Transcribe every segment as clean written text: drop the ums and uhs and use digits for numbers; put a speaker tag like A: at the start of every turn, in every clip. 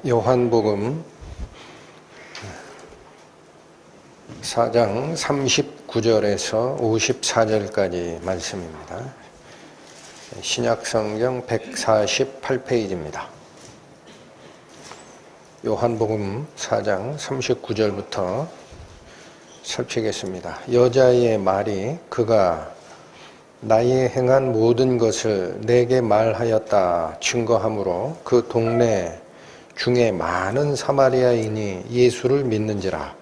A: 요한복음 4장 39절에서 54절까지 말씀입니다. 신약성경 148페이지입니다. 요한복음 4장 39절부터 살피겠습니다. 여자의 말이 그가 나의 행한 모든 것을 내게 말하였다 증거하므로 그 동네 중에 많은 사마리아인이 예수를 믿는지라.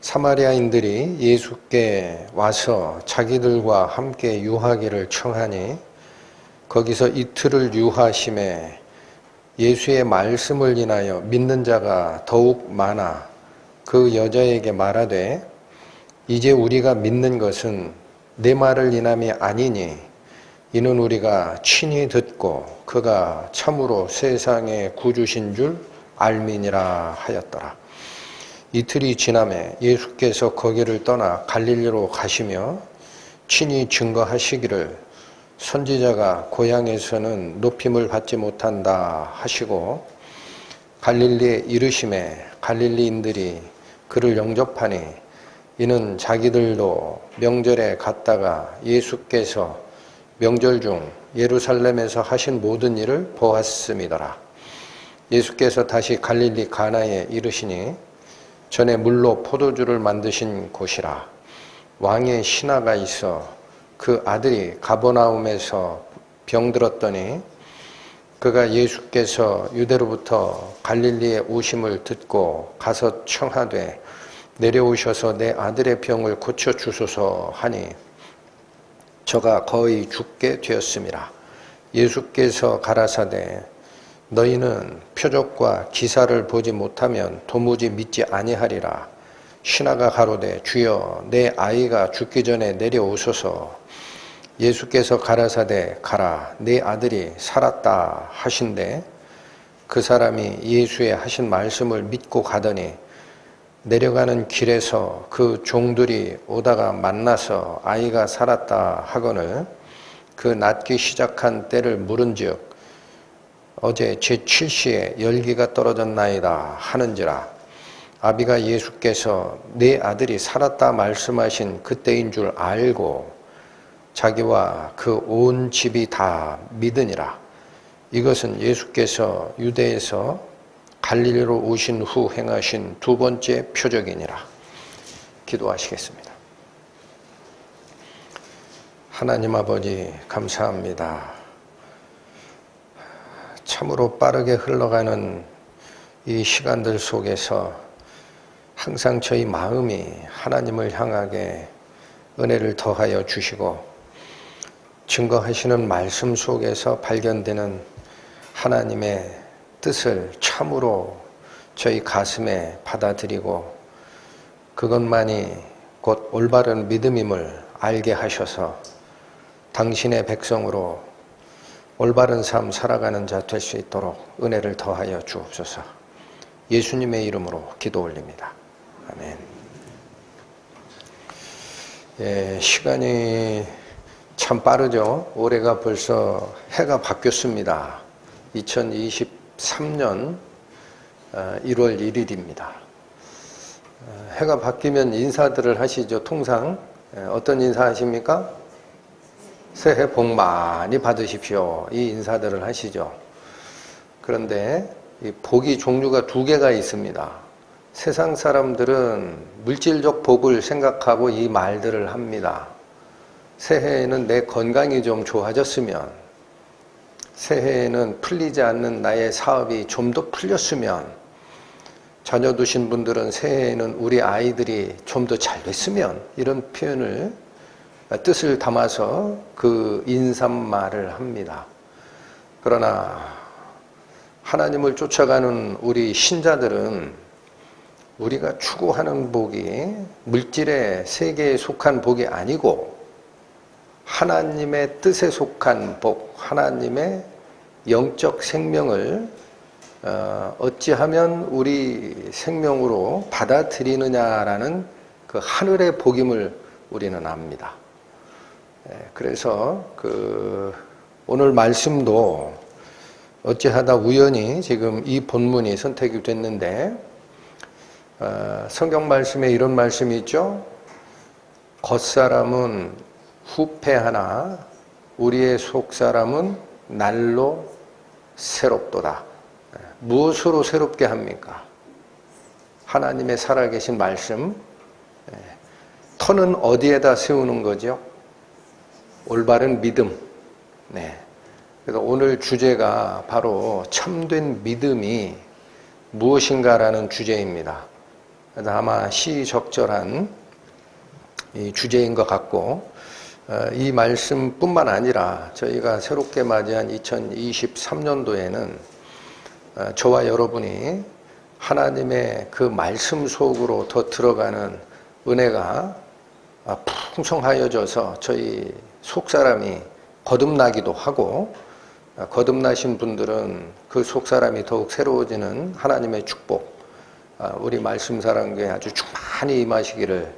A: 사마리아인들이 예수께 와서 자기들과 함께 유하기를 청하니 거기서 이틀을 유하심에 예수의 말씀을 인하여 믿는 자가 더욱 많아 그 여자에게 말하되 이제 우리가 믿는 것은 내 말을 인함이 아니니 이는 우리가 친히 듣고 그가 참으로 세상의 구주신 줄 알미니라 하였더라. 이틀이 지나매 예수께서 거기를 떠나 갈릴리로 가시며 친히 증거하시기를 선지자가 고향에서는 높임을 받지 못한다 하시고 갈릴리에 이르심에 갈릴리인들이 그를 영접하니 이는 자기들도 명절에 갔다가 예수께서 명절 중 예루살렘에서 하신 모든 일을 보았음이더라. 예수께서 다시 갈릴리 가나에 이르시니 전에 물로 포도주를 만드신 곳이라. 왕의 신하가 있어 그 아들이 가버나움에서 병들었더니 그가 예수께서 유대로부터 갈릴리에 오심을 듣고 가서 청하되 내려오셔서 내 아들의 병을 고쳐주소서 하니 저가 거의 죽게 되었음이라. 예수께서 가라사대 너희는 표적과 기사를 보지 못하면 도무지 믿지 아니하리라. 신하가 가로되 주여 내 아이가 죽기 전에 내려오소서. 예수께서 가라사대 가라 내 아들이 살았다 하신대 그 사람이 예수의 하신 말씀을 믿고 가더니 내려가는 길에서 그 종들이 오다가 만나서 아이가 살았다 하거늘 그 낫기 시작한 때를 물은즉 어제 제7시에 열기가 떨어졌나이다 하는지라. 아비가 예수께서 내 아들이 살았다 말씀하신 그때인 줄 알고 자기와 그 온 집이 다 믿으니라. 이것은 예수께서 유대에서 갈릴리로 오신 후 행하신 두 번째 표적이니라. 기도하시겠습니다. 하나님 아버지 감사합니다. 참으로 빠르게 흘러가는 이 시간들 속에서 항상 저희 마음이 하나님을 향하게 은혜를 더하여 주시고 증거하시는 말씀 속에서 발견되는 하나님의 뜻을 참으로 저희 가슴에 받아들이고 그것만이 곧 올바른 믿음임을 알게 하셔서 당신의 백성으로 올바른 삶 살아가는 자 될 수 있도록 은혜를 더하여 주옵소서. 예수님의 이름으로 기도 올립니다. 아멘. 시간이 참 빠르죠. 올해가 벌써 해가 바뀌었습니다. 2023년 1월 1일입니다. 해가 바뀌면 인사들을 하시죠. 통상 어떤 인사 하십니까? 새해 복 많이 받으십시오. 이 인사들을 하시죠. 그런데 이 복이 종류가 두 개가 있습니다. 세상 사람들은 물질적 복을 생각하고 이 말들을 합니다. 새해에는 내 건강이 좀 좋아졌으면, 새해에는 풀리지 않는 나의 사업이 좀 더 풀렸으면, 자녀 두신 분들은 새해에는 우리 아이들이 좀 더 잘 됐으면, 이런 표현을 뜻을 담아서 그 인사말을 합니다. 그러나 하나님을 쫓아가는 우리 신자들은 우리가 추구하는 복이 물질의 세계에 속한 복이 아니고 하나님의 뜻에 속한 복, 하나님의 영적 생명을 어찌하면 우리 생명으로 받아들이느냐라는 그 하늘의 복임을 우리는 압니다. 그래서 오늘 말씀도 어찌하다 우연히 지금 이 본문이 선택이 됐는데 성경 말씀에 이런 말씀이 있죠. 겉사람은 후패하나 우리의 속사람은 날로 새롭도다. 무엇으로 새롭게 합니까? 하나님의 살아계신 말씀. 터는 어디에다 세우는 거죠? 올바른 믿음. 네. 그래서 오늘 주제가 바로 참된 믿음이 무엇인가라는 주제입니다. 그래서 아마 시적절한 이 주제인 것 같고, 이 말씀뿐만 아니라 저희가 새롭게 맞이한 2023년도에는 저와 여러분이 하나님의 그 말씀 속으로 더 들어가는 은혜가 풍성하여져서 저희 속사람이 거듭나기도 하고, 거듭나신 분들은 그 속사람이 더욱 새로워지는 하나님의 축복, 우리 말씀사랑교회 아주 충만히 임하시기를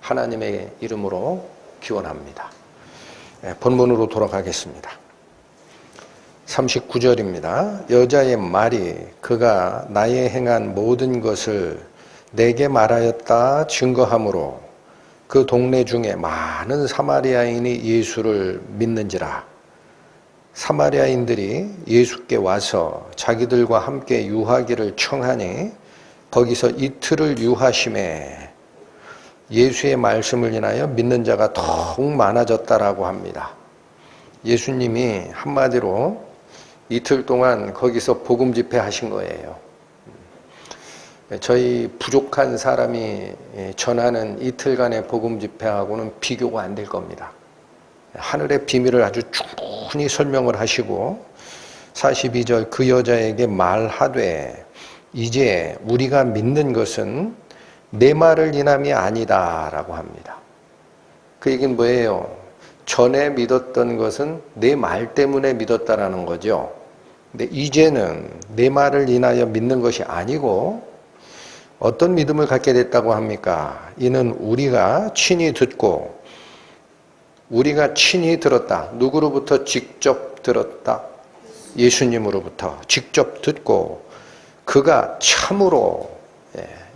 A: 하나님의 이름으로 기원합니다. 본문으로 돌아가겠습니다. 39절입니다. 여자의 말이 그가 나의 행한 모든 것을 내게 말하였다 증거하므로 그 동네 중에 많은 사마리아인이 예수를 믿는지라. 사마리아인들이 예수께 와서 자기들과 함께 유하기를 청하니 거기서 이틀을 유하심에 예수의 말씀을 인하여 믿는 자가 더욱 많아졌다라고 합니다. 예수님이 한마디로 이틀 동안 거기서 복음 집회하신 거예요. 저희 부족한 사람이 전하는 이틀간의 복음 집회하고는 비교가 안 될 겁니다. 하늘의 비밀을 아주 충분히 설명을 하시고 42절 그 여자에게 말하되 이제 우리가 믿는 것은 내 말을 인함이 아니다 라고 합니다. 그 얘기는 뭐예요? 전에 믿었던 것은 내 말 때문에 믿었다라는 거죠. 근데 이제는 내 말을 인하여 믿는 것이 아니고 어떤 믿음을 갖게 됐다고 합니까? 이는 우리가 친히 듣고 우리가 친히 들었다. 누구로부터 직접 들었다? 예수님으로부터 직접 듣고 그가 참으로,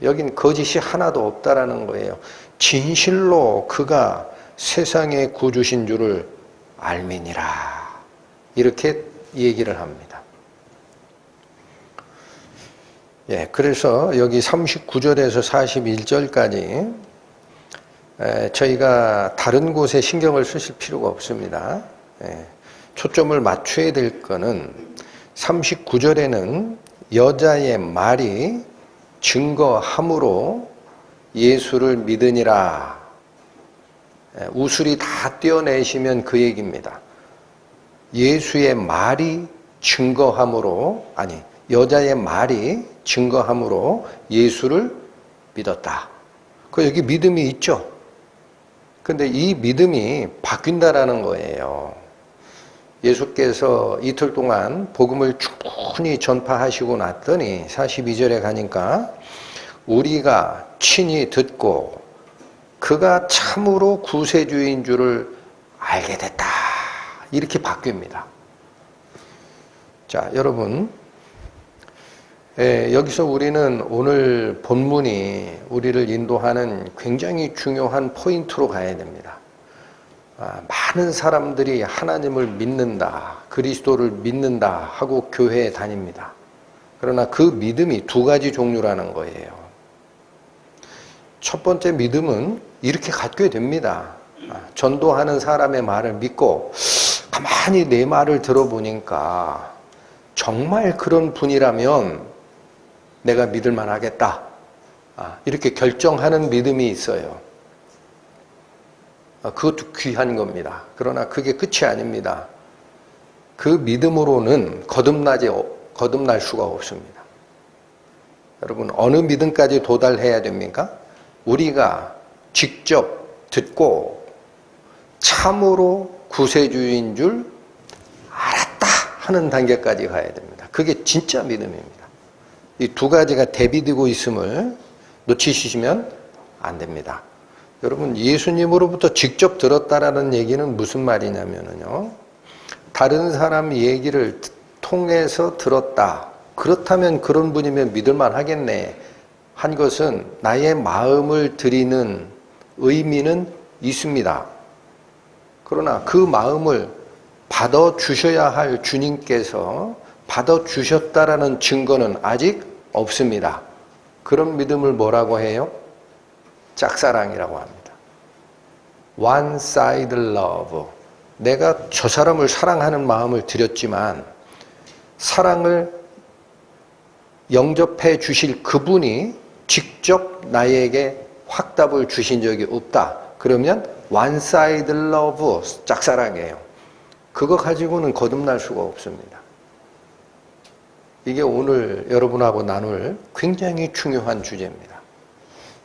A: 여긴 거짓이 하나도 없다라는 거예요. 진실로 그가 세상의 구주신 줄을 알미니라. 이렇게 얘기를 합니다. 그래서 여기 39절에서 41절까지 저희가 다른 곳에 신경을 쓰실 필요가 없습니다. 초점을 맞춰야 될 거는 39절에는 여자의 말이 증거함으로 예수를 믿으니라. 우술이 다 떼어내시면 그 얘기입니다. 예수의 말이 증거함으로, 여자의 말이 증거함으로 예수를 믿었다. 여기 믿음이 있죠. 근데 이 믿음이 바뀐다라는 거예요. 예수께서 이틀 동안 복음을 충분히 전파하시고 났더니 42절에 가니까 우리가 친히 듣고 그가 참으로 구세주인 줄을 알게 됐다. 이렇게 바뀝니다. 자, 여러분, 여기서 우리는 오늘 본문이 우리를 인도하는 굉장히 중요한 포인트로 가야 됩니다. 많은 사람들이 하나님을 믿는다, 그리스도를 믿는다 하고 교회에 다닙니다. 그러나 그 믿음이 두 가지 종류라는 거예요. 첫 번째 믿음은 이렇게 갖게 됩니다. 전도하는 사람의 말을 믿고 가만히 내 말을 들어보니까 정말 그런 분이라면 내가 믿을 만하겠다. 이렇게 결정하는 믿음이 있어요. 그것도 귀한 겁니다. 그러나 그게 끝이 아닙니다. 그 믿음으로는 거듭날 수가 없습니다. 여러분, 어느 믿음까지 도달해야 됩니까? 우리가 직접 듣고 참으로 구세주인 줄 알았다 하는 단계까지 가야 됩니다. 그게 진짜 믿음입니다. 이 두 가지가 대비되고 있음을 놓치시면 안 됩니다. 여러분, 예수님으로부터 직접 들었다라는 얘기는 무슨 말이냐면요, 다른 사람 얘기를 통해서 들었다. 그렇다면 그런 분이면 믿을만 하겠네. 한 것은 나의 마음을 드리는 의미는 있습니다. 그러나 그 마음을 받아주셔야 할 주님께서 받아주셨다라는 증거는 아직 없습니다. 그런 믿음을 뭐라고 해요? 짝사랑이라고 합니다. One-side love. 내가 저 사람을 사랑하는 마음을 드렸지만 사랑을 영접해 주실 그분이 직접 나에게 확답을 주신 적이 없다. 그러면 one-side love, 짝사랑이에요. 그거 가지고는 거듭날 수가 없습니다. 이게 오늘 여러분하고 나눌 굉장히 중요한 주제입니다.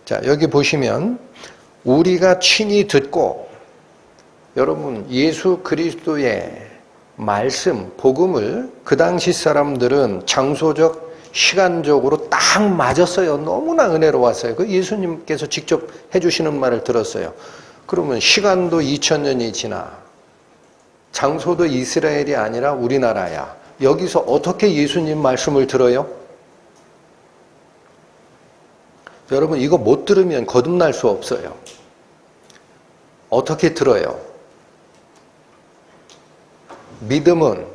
A: 자, 여기 보시면 우리가 친히 듣고 여러분 예수 그리스도의 말씀, 복음을 그 당시 사람들은 장소적, 시간적으로 딱 맞았어요. 너무나 은혜로웠어요. 그 예수님께서 직접 해주시는 말을 들었어요. 그러면 시간도 2000년이 지나 장소도 이스라엘이 아니라 우리나라야. 여기서 어떻게 예수님 말씀을 들어요? 여러분 이거 못 들으면 거듭날 수 없어요. 어떻게 들어요? 믿음은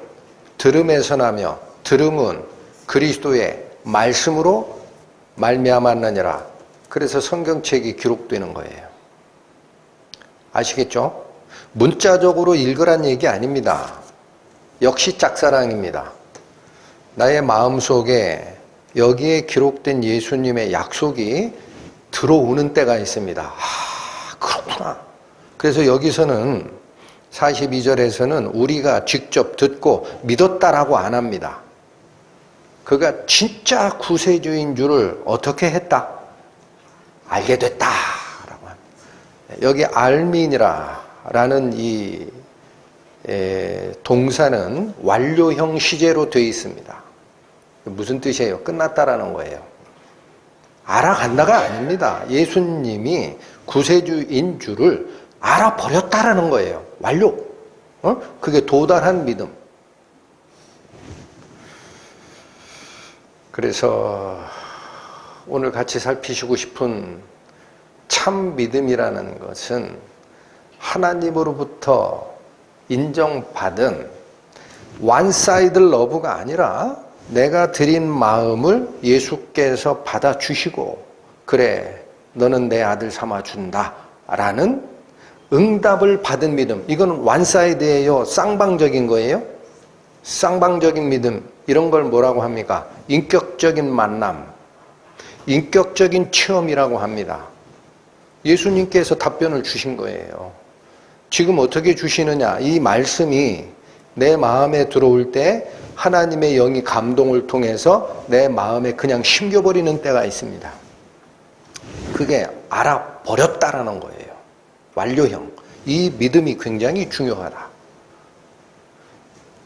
A: 들음에서 나며 들음은 그리스도의 말씀으로 말미암았느니라. 그래서 성경책이 기록되는 거예요. 아시겠죠? 문자적으로 읽으란 얘기 아닙니다. 역시 짝사랑입니다. 나의 마음속에 여기에 기록된 예수님의 약속이 들어오는 때가 있습니다. 그렇구나. 그래서 여기서는 42절에서는 우리가 직접 듣고 믿었다라고 안 합니다. 그가 진짜 구세주인 줄을 어떻게 했다? 알게 됐다라고 합니다. 여기 알민이라는 이 동사는 완료형 시제로 되어 있습니다. 무슨 뜻이에요? 끝났다라는 거예요. 알아간다가 아닙니다. 예수님이 구세주인 줄을 알아버렸다라는 거예요. 완료. 그게 도달한 믿음. 그래서 오늘 같이 살피시고 싶은 참 믿음이라는 것은 하나님으로부터 인정받은 one-side love가 아니라 내가 드린 마음을 예수께서 받아주시고 그래 너는 내 아들 삼아준다 라는 응답을 받은 믿음. 이건 one-side예요? 쌍방적인 거예요? 쌍방적인 믿음. 이런 걸 뭐라고 합니까? 인격적인 만남, 인격적인 체험이라고 합니다. 예수님께서 답변을 주신 거예요. 지금 어떻게 주시느냐? 이 말씀이 내 마음에 들어올 때 하나님의 영이 감동을 통해서 내 마음에 그냥 심겨버리는 때가 있습니다. 그게 알아버렸다라는 거예요. 완료형. 이 믿음이 굉장히 중요하다.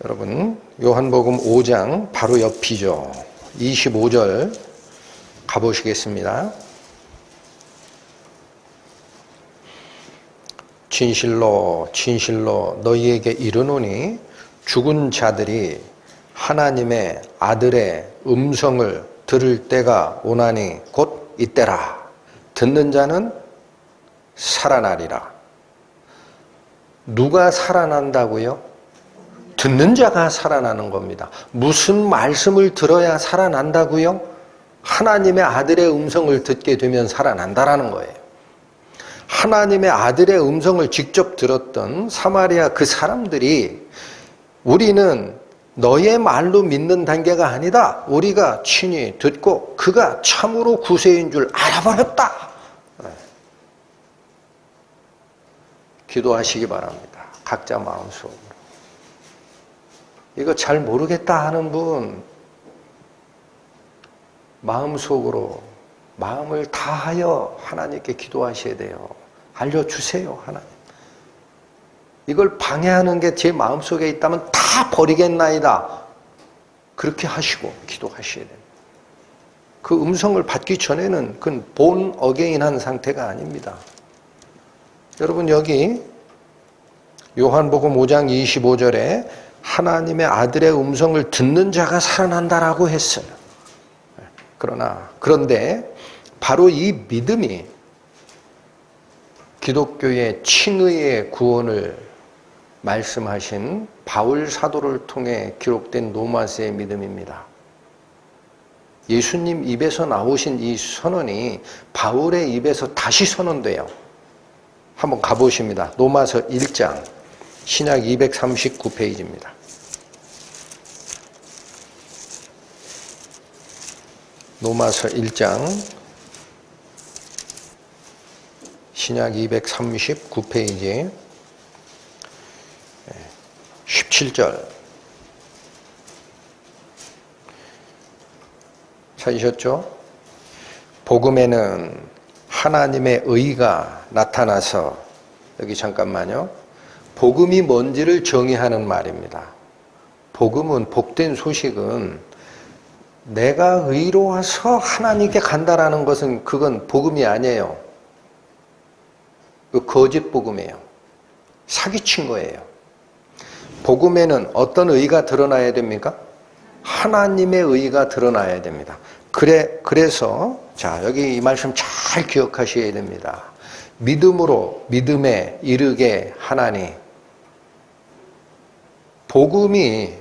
A: 여러분 요한복음 5장 바로 옆이죠. 25절 가보시겠습니다. 진실로 진실로 너희에게 이르노니 죽은 자들이 하나님의 아들의 음성을 들을 때가 오나니 곧 이때라. 듣는 자는 살아나리라. 누가 살아난다고요? 듣는 자가 살아나는 겁니다. 무슨 말씀을 들어야 살아난다고요? 하나님의 아들의 음성을 듣게 되면 살아난다라는 거예요. 하나님의 아들의 음성을 직접 들었던 사마리아 그 사람들이 우리는 너의 말로 믿는 단계가 아니다. 우리가 친히 듣고 그가 참으로 구세인 줄 알아버렸다. 기도하시기 바랍니다. 각자 마음속으로. 이거 잘 모르겠다 하는 분 마음속으로 마음을 다하여 하나님께 기도하셔야 돼요. 알려주세요. 하나님. 이걸 방해하는 게 제 마음속에 있다면 다 버리겠나이다. 그렇게 하시고 기도하셔야 됩니다. 그 음성을 받기 전에는 그건 본 어게인한 상태가 아닙니다. 여러분 여기 요한복음 5장 25절에 하나님의 아들의 음성을 듣는 자가 살아난다라고 했어요. 그런데 바로 이 믿음이 기독교의 칭의의 구원을 말씀하신 바울 사도를 통해 기록된 노마스의 믿음입니다. 예수님 입에서 나오신 이 선언이 바울의 입에서 다시 선언돼요. 한번 가보십니다. 노마서 1장 신약 239페이지입니다. 노마서 1장 신약 239페이지 17절 찾으셨죠? 복음에는 하나님의 의가 나타나서, 여기 잠깐만요. 복음이 뭔지를 정의하는 말입니다. 복음은, 복된 소식은 내가 의로워서 하나님께 간다라는 것은 그건 복음이 아니에요. 그 거짓 복음이에요. 사기친 거예요. 복음에는 어떤 의가 드러나야 됩니까? 하나님의 의가 드러나야 됩니다. 그래서 자, 여기 이 말씀 잘 기억하셔야 됩니다. 믿음으로 믿음에 이르게 하나니, 복음이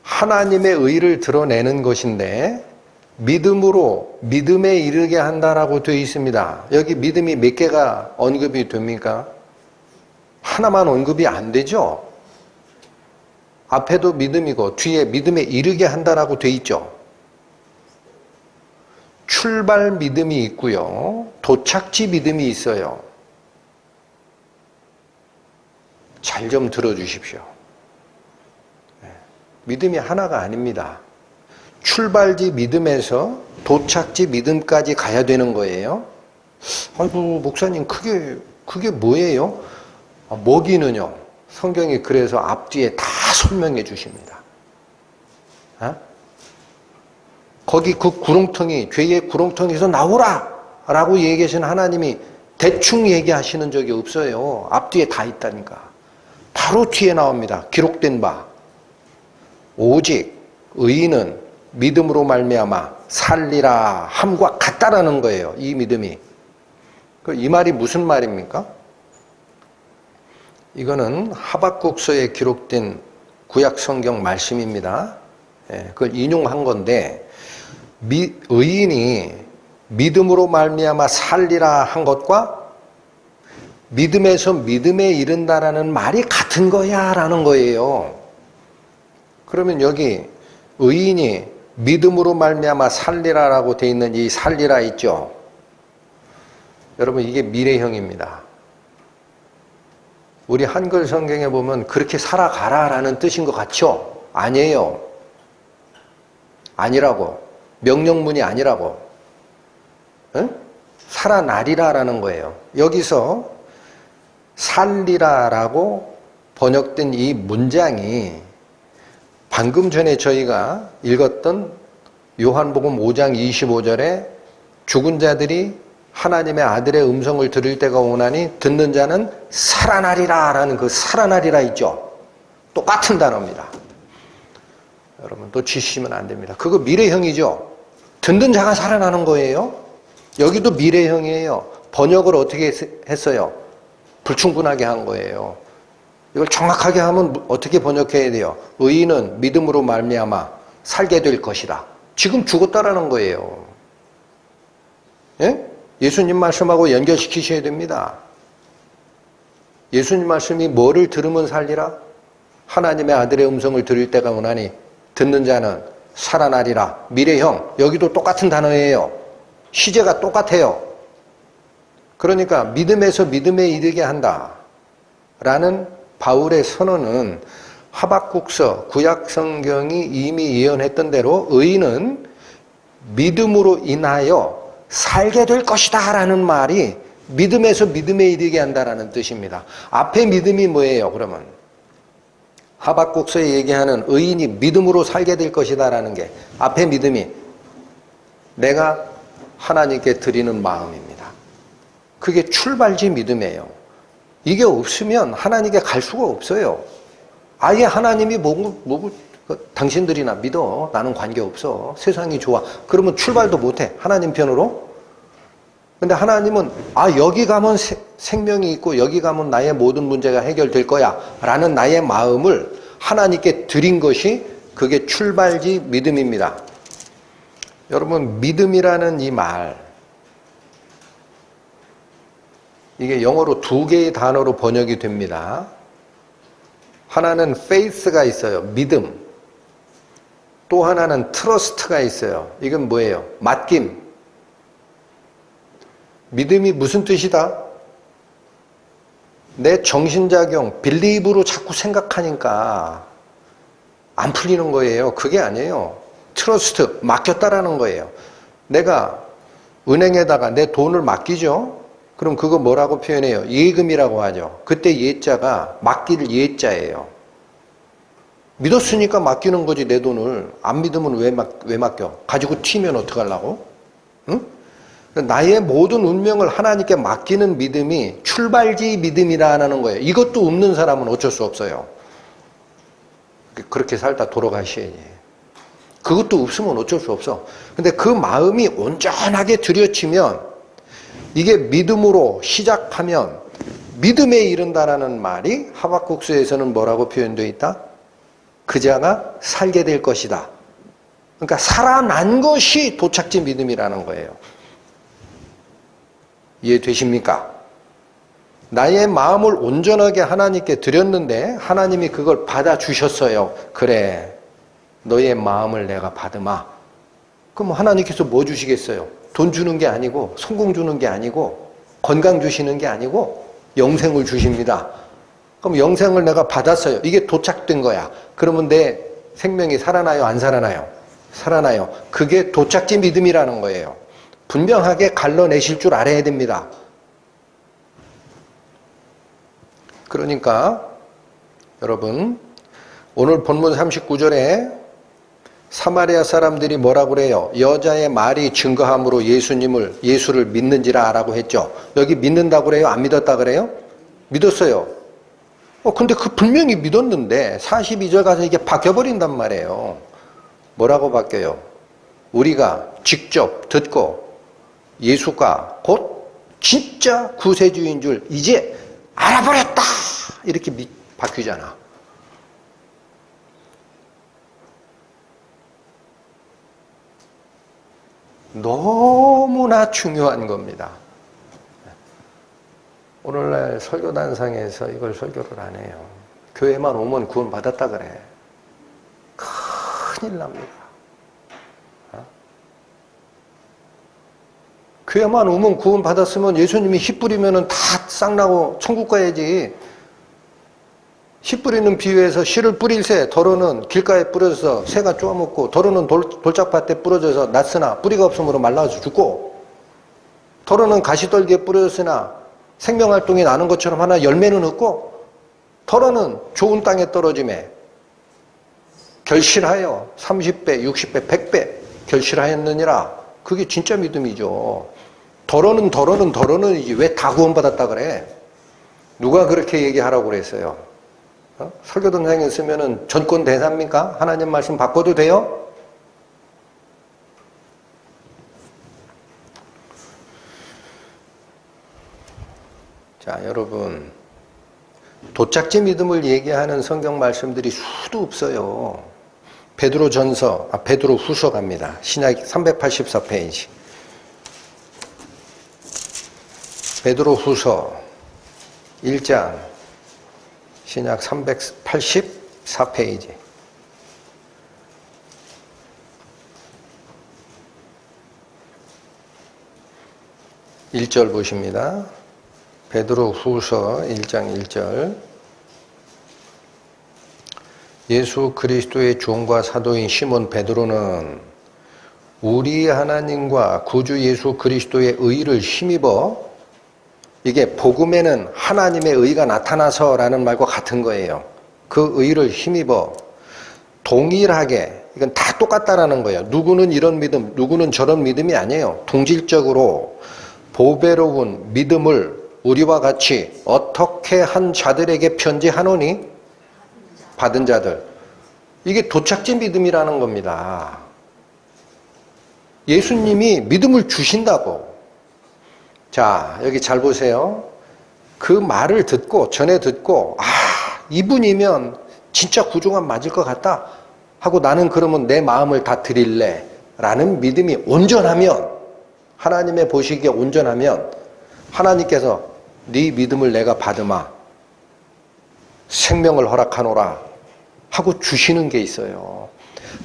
A: 하나님의 의를 드러내는 것인데 믿음으로 믿음에 이르게 한다라고 되어 있습니다. 여기 믿음이 몇 개가 언급이 됩니까? 하나만 언급이 안 되죠. 앞에도 믿음이고 뒤에 믿음에 이르게 한다라고 되어 있죠. 출발 믿음이 있고요. 도착지 믿음이 있어요. 잘 좀 들어주십시오. 믿음이 하나가 아닙니다. 출발지 믿음에서 도착지 믿음까지 가야 되는 거예요. 아이고, 목사님, 그게 뭐예요? 먹이는요. 성경이 그래서 앞뒤에 다 설명해 주십니다. 거기 그 구렁텅이, 죄의 구렁텅이에서 나오라! 라고 얘기하신 하나님이 대충 얘기하시는 적이 없어요. 앞뒤에 다 있다니까. 바로 뒤에 나옵니다. 기록된 바. 오직 의인은 믿음으로 말미암아 살리라 함과 같다라는 거예요. 이 믿음이. 이 말이 무슨 말입니까? 이거는 하박국서에 기록된 구약 성경 말씀입니다. 그걸 인용한 건데, 의인이 믿음으로 말미암아 살리라 한 것과 믿음에서 믿음에 이른다라는 말이 같은 거야 라는 거예요. 그러면 여기 의인이 믿음으로 말미암아 살리라라고 돼 있는 이 살리라 있죠. 여러분, 이게 미래형입니다. 우리 한글 성경에 보면 그렇게 살아가라라는 뜻인 것 같죠? 아니에요. 아니라고. 명령문이 아니라고. 응? 살아나리라라는 거예요. 여기서 살리라라고 번역된 이 문장이 방금 전에 저희가 읽었던 요한복음 5장 25절에 죽은 자들이 하나님의 아들의 음성을 들을 때가 오나니 듣는 자는 살아나리라 라는 그 살아나리라 있죠. 똑같은 단어입니다. 여러분, 또 지시면 안 됩니다. 그거 미래형이죠. 듣는 자가 살아나는 거예요. 여기도 미래형이에요. 번역을 어떻게 했어요? 불충분하게 한 거예요. 이걸 정확하게 하면 어떻게 번역해야 돼요? 의인은 믿음으로 말미암아 살게 될 것이다. 지금 죽었다라는 거예요. 예? 예수님 말씀하고 연결시키셔야 됩니다. 예수님 말씀이 뭐를 들으면 살리라? 하나님의 아들의 음성을 들을 때가 오나니 듣는 자는 살아나리라. 미래형. 여기도 똑같은 단어예요. 시제가 똑같아요. 그러니까 믿음에서 믿음에 이르게 한다 라는 바울의 선언은 하박국서 구약 성경이 이미 예언했던 대로 의인은 믿음으로 인하여 살게 될 것이다 라는 말이 믿음에서 믿음에 이르게 한다라는 뜻입니다. 앞에 믿음이 뭐예요, 그러면? 하박국서에 얘기하는 의인이 믿음으로 살게 될 것이다 라는 게 앞에 믿음이 내가 하나님께 드리는 마음입니다. 그게 출발지 믿음이에요. 이게 없으면 하나님께 갈 수가 없어요. 아예 하나님이 당신들이나 믿어. 나는 관계없어. 세상이 좋아. 그러면 출발도 못해. 하나님 편으로. 근데 하나님은 여기 가면 생명이 있고 여기 가면 나의 모든 문제가 해결될 거야 라는 나의 마음을 하나님께 드린 것이 그게 출발지 믿음입니다. 여러분, 믿음이라는 이 말, 이게 영어로 두 개의 단어로 번역이 됩니다. 하나는 faith가 있어요. 믿음. 또 하나는 trust가 있어요. 이건 뭐예요? 맡김. 믿음이 무슨 뜻이다? 내 정신작용, 빌리브로 자꾸 생각하니까 안 풀리는 거예요. 그게 아니에요. 트러스트, 맡겼다라는 거예요. 내가 은행에다가 내 돈을 맡기죠? 그럼 그거 뭐라고 표현해요? 예금이라고 하죠. 그때 예자가 맡길 예자예요. 믿었으니까 맡기는 거지, 내 돈을. 안 믿으면 왜 맡겨? 가지고 튀면 어떡하려고? 응? 나의 모든 운명을 하나님께 맡기는 믿음이 출발지 믿음이라는 거예요. 이것도 없는 사람은 어쩔 수 없어요. 그렇게 살다 돌아가셔야지. 그것도 없으면 어쩔 수 없어. 근데 그 마음이 온전하게 들여치면 이게 믿음으로 시작하면 믿음에 이른다라는 말이 하박국서에서는 뭐라고 표현되어 있다? 그 자가 살게 될 것이다. 그러니까 살아난 것이 도착지 믿음이라는 거예요. 이해되십니까? 나의 마음을 온전하게 하나님께 드렸는데 하나님이 그걸 받아주셨어요. 그래, 너의 마음을 내가 받으마. 그럼 하나님께서 뭐 주시겠어요? 돈 주는 게 아니고, 성공 주는 게 아니고, 건강 주시는 게 아니고 영생을 주십니다. 그럼 영생을 내가 받았어요. 이게 도착된 거야. 그러면 내 생명이 살아나요? 안 살아나요? 살아나요. 그게 도착지 믿음이라는 거예요. 분명하게 갈라내실 줄 알아야 됩니다. 그러니까 여러분, 오늘 본문 39절에 사마리아 사람들이 뭐라고 그래요? 여자의 말이 증거함으로 예수를 믿는지라 라고 했죠. 여기 믿는다고 그래요? 안 믿었다 그래요? 믿었어요. 근데 그 분명히 믿었는데 42절 가서 이게 바뀌어버린단 말이에요. 뭐라고 바뀌어요? 우리가 직접 듣고 예수가 곧 진짜 구세주인 줄 이제 알아버렸다! 이렇게 바뀌잖아. 너무나 중요한 겁니다. 오늘날 설교단상에서 이걸 설교를 안 해요. 교회만 오면 구원 받았다 그래. 큰일 납니다. 교회만 오면 구원 받았으면 예수님이 씨 뿌리면은 다 싹나고 천국 가야지. 씨 뿌리는 비유에서 씨를 뿌릴새, 더러는 길가에 뿌려져서 새가 쪼아먹고, 더러는 돌짝밭에 뿌려져서 낫으나 뿌리가 없으므로 말라서 죽고, 더러는 가시떨기에 뿌려졌으나 생명활동이 나는 것처럼 하나 열매는 없고, 더러는 좋은 땅에 떨어짐에 결실하여 30배, 60배, 100배 결실하였느니라. 그게 진짜 믿음이죠. 더러는이지 왜 다 구원받았다 그래? 누가 그렇게 얘기하라고 그랬어요? 설교동상에 쓰면은 전권 대사입니까? 하나님 말씀 바꿔도 돼요? 자, 여러분, 도착지 믿음을 얘기하는 성경 말씀들이 수도 없어요. 베드로 후서 갑니다. 신약 384페이지. 베드로 후서 1장 신약 384페이지. (1절) 보십니다. 베드로 후서 1장 1절. 예수 그리스도의 종과 사도인 시몬 베드로는 우리 하나님과 구주 예수 그리스도의 의를 힘입어, 이게 복음에는 하나님의 의가 나타나서라는 말과 같은 거예요. 그 의를 힘입어 동일하게, 이건 다 똑같다라는 거예요. 누구는 이런 믿음, 누구는 저런 믿음이 아니에요. 동질적으로 보배로운 믿음을 우리와 같이 어떻게 한 자들에게 편지하노니? 받은 자들. 이게 도착지 믿음이라는 겁니다. 예수님이 믿음을 주신다고. 자, 여기 잘 보세요. 그 말을 듣고, 전에 듣고, 이분이면 진짜 구주가 맞을 것 같다 하고 나는 그러면 내 마음을 다 드릴래 라는 믿음이 온전하면, 하나님의 보시기에 온전하면 하나님께서 네 믿음을 내가 받으마 생명을 허락하노라 하고 주시는 게 있어요.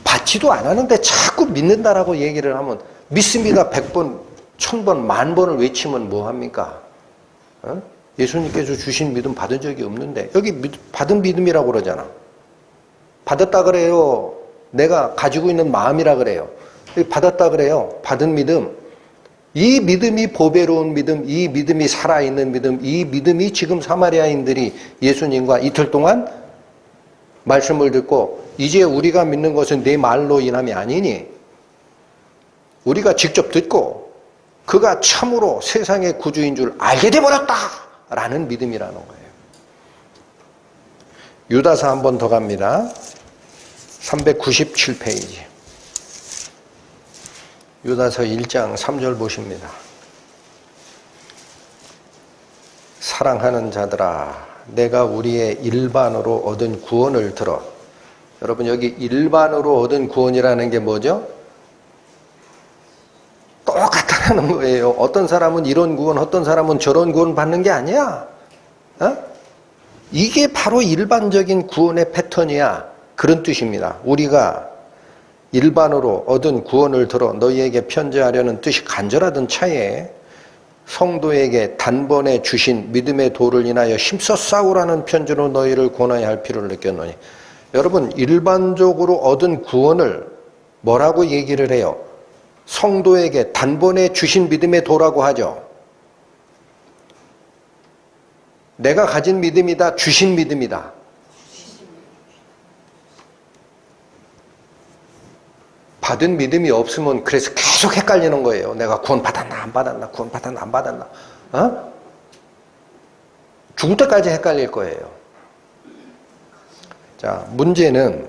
A: 받지도 않았는데 자꾸 믿는다라고 얘기를 하면, 믿습니다 100번, 1000번, 10,000번을 외치면 뭐합니까? 예수님께서 주신 믿음 받은 적이 없는데, 여기 받은 믿음이라고 그러잖아. 받았다 그래요? 내가 가지고 있는 마음이라 그래요? 여기 받았다 그래요? 받은 믿음. 이 믿음이 보배로운 믿음, 이 믿음이 살아있는 믿음, 이 믿음이 지금 사마리아인들이 예수님과 이틀 동안 말씀을 듣고, 이제 우리가 믿는 것은 내 말로 인함이 아니니 우리가 직접 듣고 그가 참으로 세상의 구주인 줄 알게 되어버렸다 라는 믿음이라는 거예요. 유다서 한 번 더 갑니다. 397페이지. 유다서 1장 3절 보십니다. 사랑하는 자들아, 내가 우리의 일반으로 얻은 구원을 들어. 여러분, 여기 일반으로 얻은 구원이라는 게 뭐죠? 똑같다는 거예요. 어떤 사람은 이런 구원, 어떤 사람은 저런 구원 받는 게 아니야. 이게 바로 일반적인 구원의 패턴이야. 그런 뜻입니다. 우리가 일반으로 얻은 구원을 들어 너희에게 편지하려는 뜻이 간절하던 차에 성도에게 단번에 주신 믿음의 도를 인하여 힘써 싸우라는 편지로 너희를 권하여 할 필요를 느꼈노니. 여러분, 일반적으로 얻은 구원을 뭐라고 얘기를 해요? 성도에게 단번에 주신 믿음의 도라고 하죠. 내가 가진 믿음이다, 주신 믿음이다. 받은 믿음이 없으면 그래서 계속 헷갈리는 거예요. 내가 구원 받았나 안 받았나, 구원 받았나 안 받았나. 죽을 때까지 헷갈릴 거예요. 자, 문제는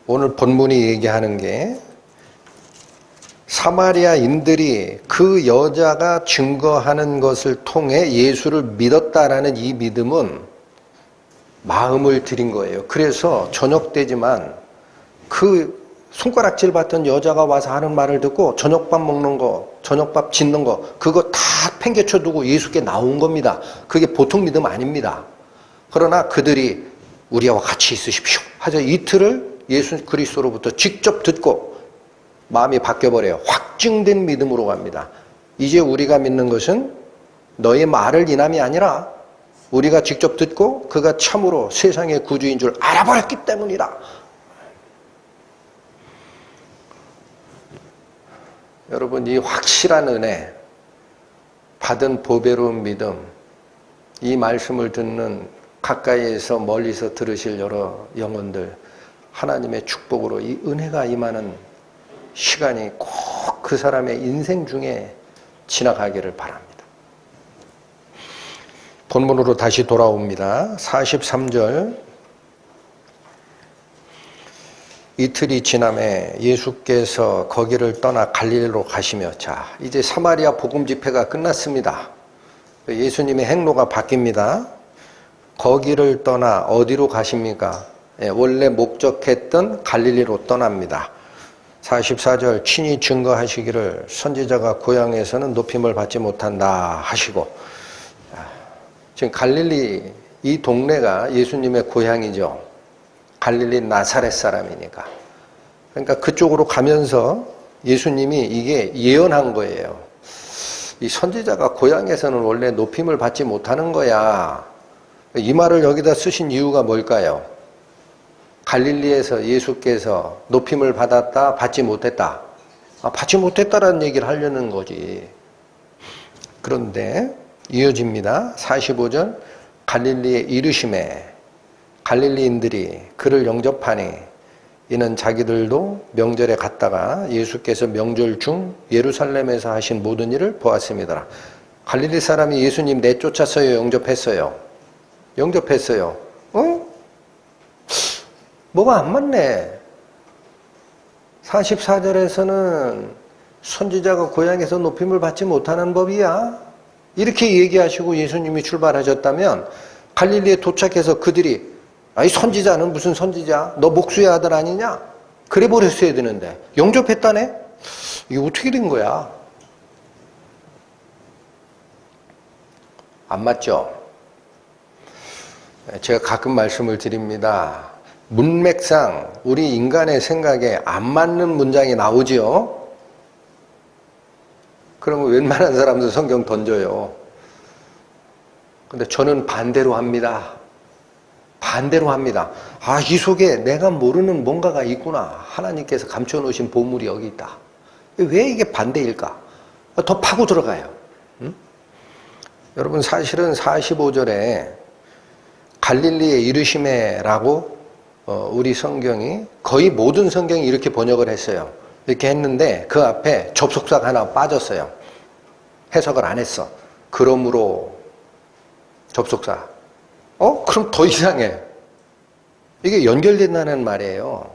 A: 오늘 본문이 얘기하는 게, 사마리아인들이 그 여자가 증거하는 것을 통해 예수를 믿었다라는 이 믿음은 마음을 들인 거예요. 그래서 저녁 때지만 그 손가락질 받던 여자가 와서 하는 말을 듣고 저녁밥 먹는 거, 저녁밥 짓는 거, 그거 다 팽개쳐 두고 예수께 나온 겁니다. 그게 보통 믿음 아닙니다. 그러나 그들이 우리와 같이 있으십시오 하자 이틀을 예수 그리스도로부터 직접 듣고 마음이 바뀌어버려요. 확증된 믿음으로 갑니다. 이제 우리가 믿는 것은 너의 말을 인함이 아니라 우리가 직접 듣고 그가 참으로 세상의 구주인 줄 알아버렸기 때문이다. 여러분, 이 확실한 은혜, 받은 보배로운 믿음, 이 말씀을 듣는 가까이에서 멀리서 들으실 여러 영혼들, 하나님의 축복으로 이 은혜가 임하는 시간이 꼭 그 사람의 인생 중에 지나가기를 바랍니다. 본문으로 다시 돌아옵니다. 43절. 이틀이 지남에 예수께서 거기를 떠나 갈릴리로 가시며, 자, 이제 사마리아 복음 집회가 끝났습니다. 예수님의 행로가 바뀝니다. 거기를 떠나 어디로 가십니까? 원래 목적했던 갈릴리로 떠납니다. 44절, 친히 증거하시기를 선지자가 고향에서는 높임을 받지 못한다 하시고, 지금 갈릴리 이 동네가 예수님의 고향이죠. 갈릴리 나사렛 사람이니까. 그러니까 그쪽으로 가면서 예수님이 이게 예언한 거예요. 이 선지자가 고향에서는 원래 높임을 받지 못하는 거야. 이 말을 여기다 쓰신 이유가 뭘까요? 갈릴리에서 예수께서 높임을 받았다, 받지 못했다. 받지 못했다라는 얘기를 하려는 거지. 그런데 이어집니다. 45절. 갈릴리에 이르심에 갈릴리인들이 그를 영접하니 이는 자기들도 명절에 갔다가 예수께서 명절 중 예루살렘에서 하신 모든 일을 보았습니다. 갈릴리 사람이 예수님 내쫓았어요? 영접했어요? 영접했어요. 어? 뭐가 안 맞네. 44절에서는 선지자가 고향에서 높임을 받지 못하는 법이야. 이렇게 얘기하시고 예수님이 출발하셨다면 갈릴리에 도착해서 그들이 아이 선지자는 무슨 선지자? 너 목수의 아들 아니냐? 그래 버렸어야 되는데 영접했다네? 이게 어떻게 된 거야? 안 맞죠? 제가 가끔 말씀을 드립니다. 문맥상 우리 인간의 생각에 안 맞는 문장이 나오지요? 그러면 웬만한 사람들 성경 던져요. 근데 저는 반대로 합니다. 반대로 합니다. 아, 이 속에 내가 모르는 뭔가가 있구나. 하나님께서 감춰놓으신 보물이 여기 있다. 왜 이게 반대일까? 더 파고 들어가요. 응? 여러분 사실은 45절에 갈릴리에 이르시매라고 우리 성경이 거의 모든 성경이 이렇게 번역을 했어요. 이렇게 했는데 그 앞에 접속사가 하나 빠졌어요. 해석을 안 했어. 그러므로 접속사. 그럼 더 이상해. 이게 연결된다는 말이에요.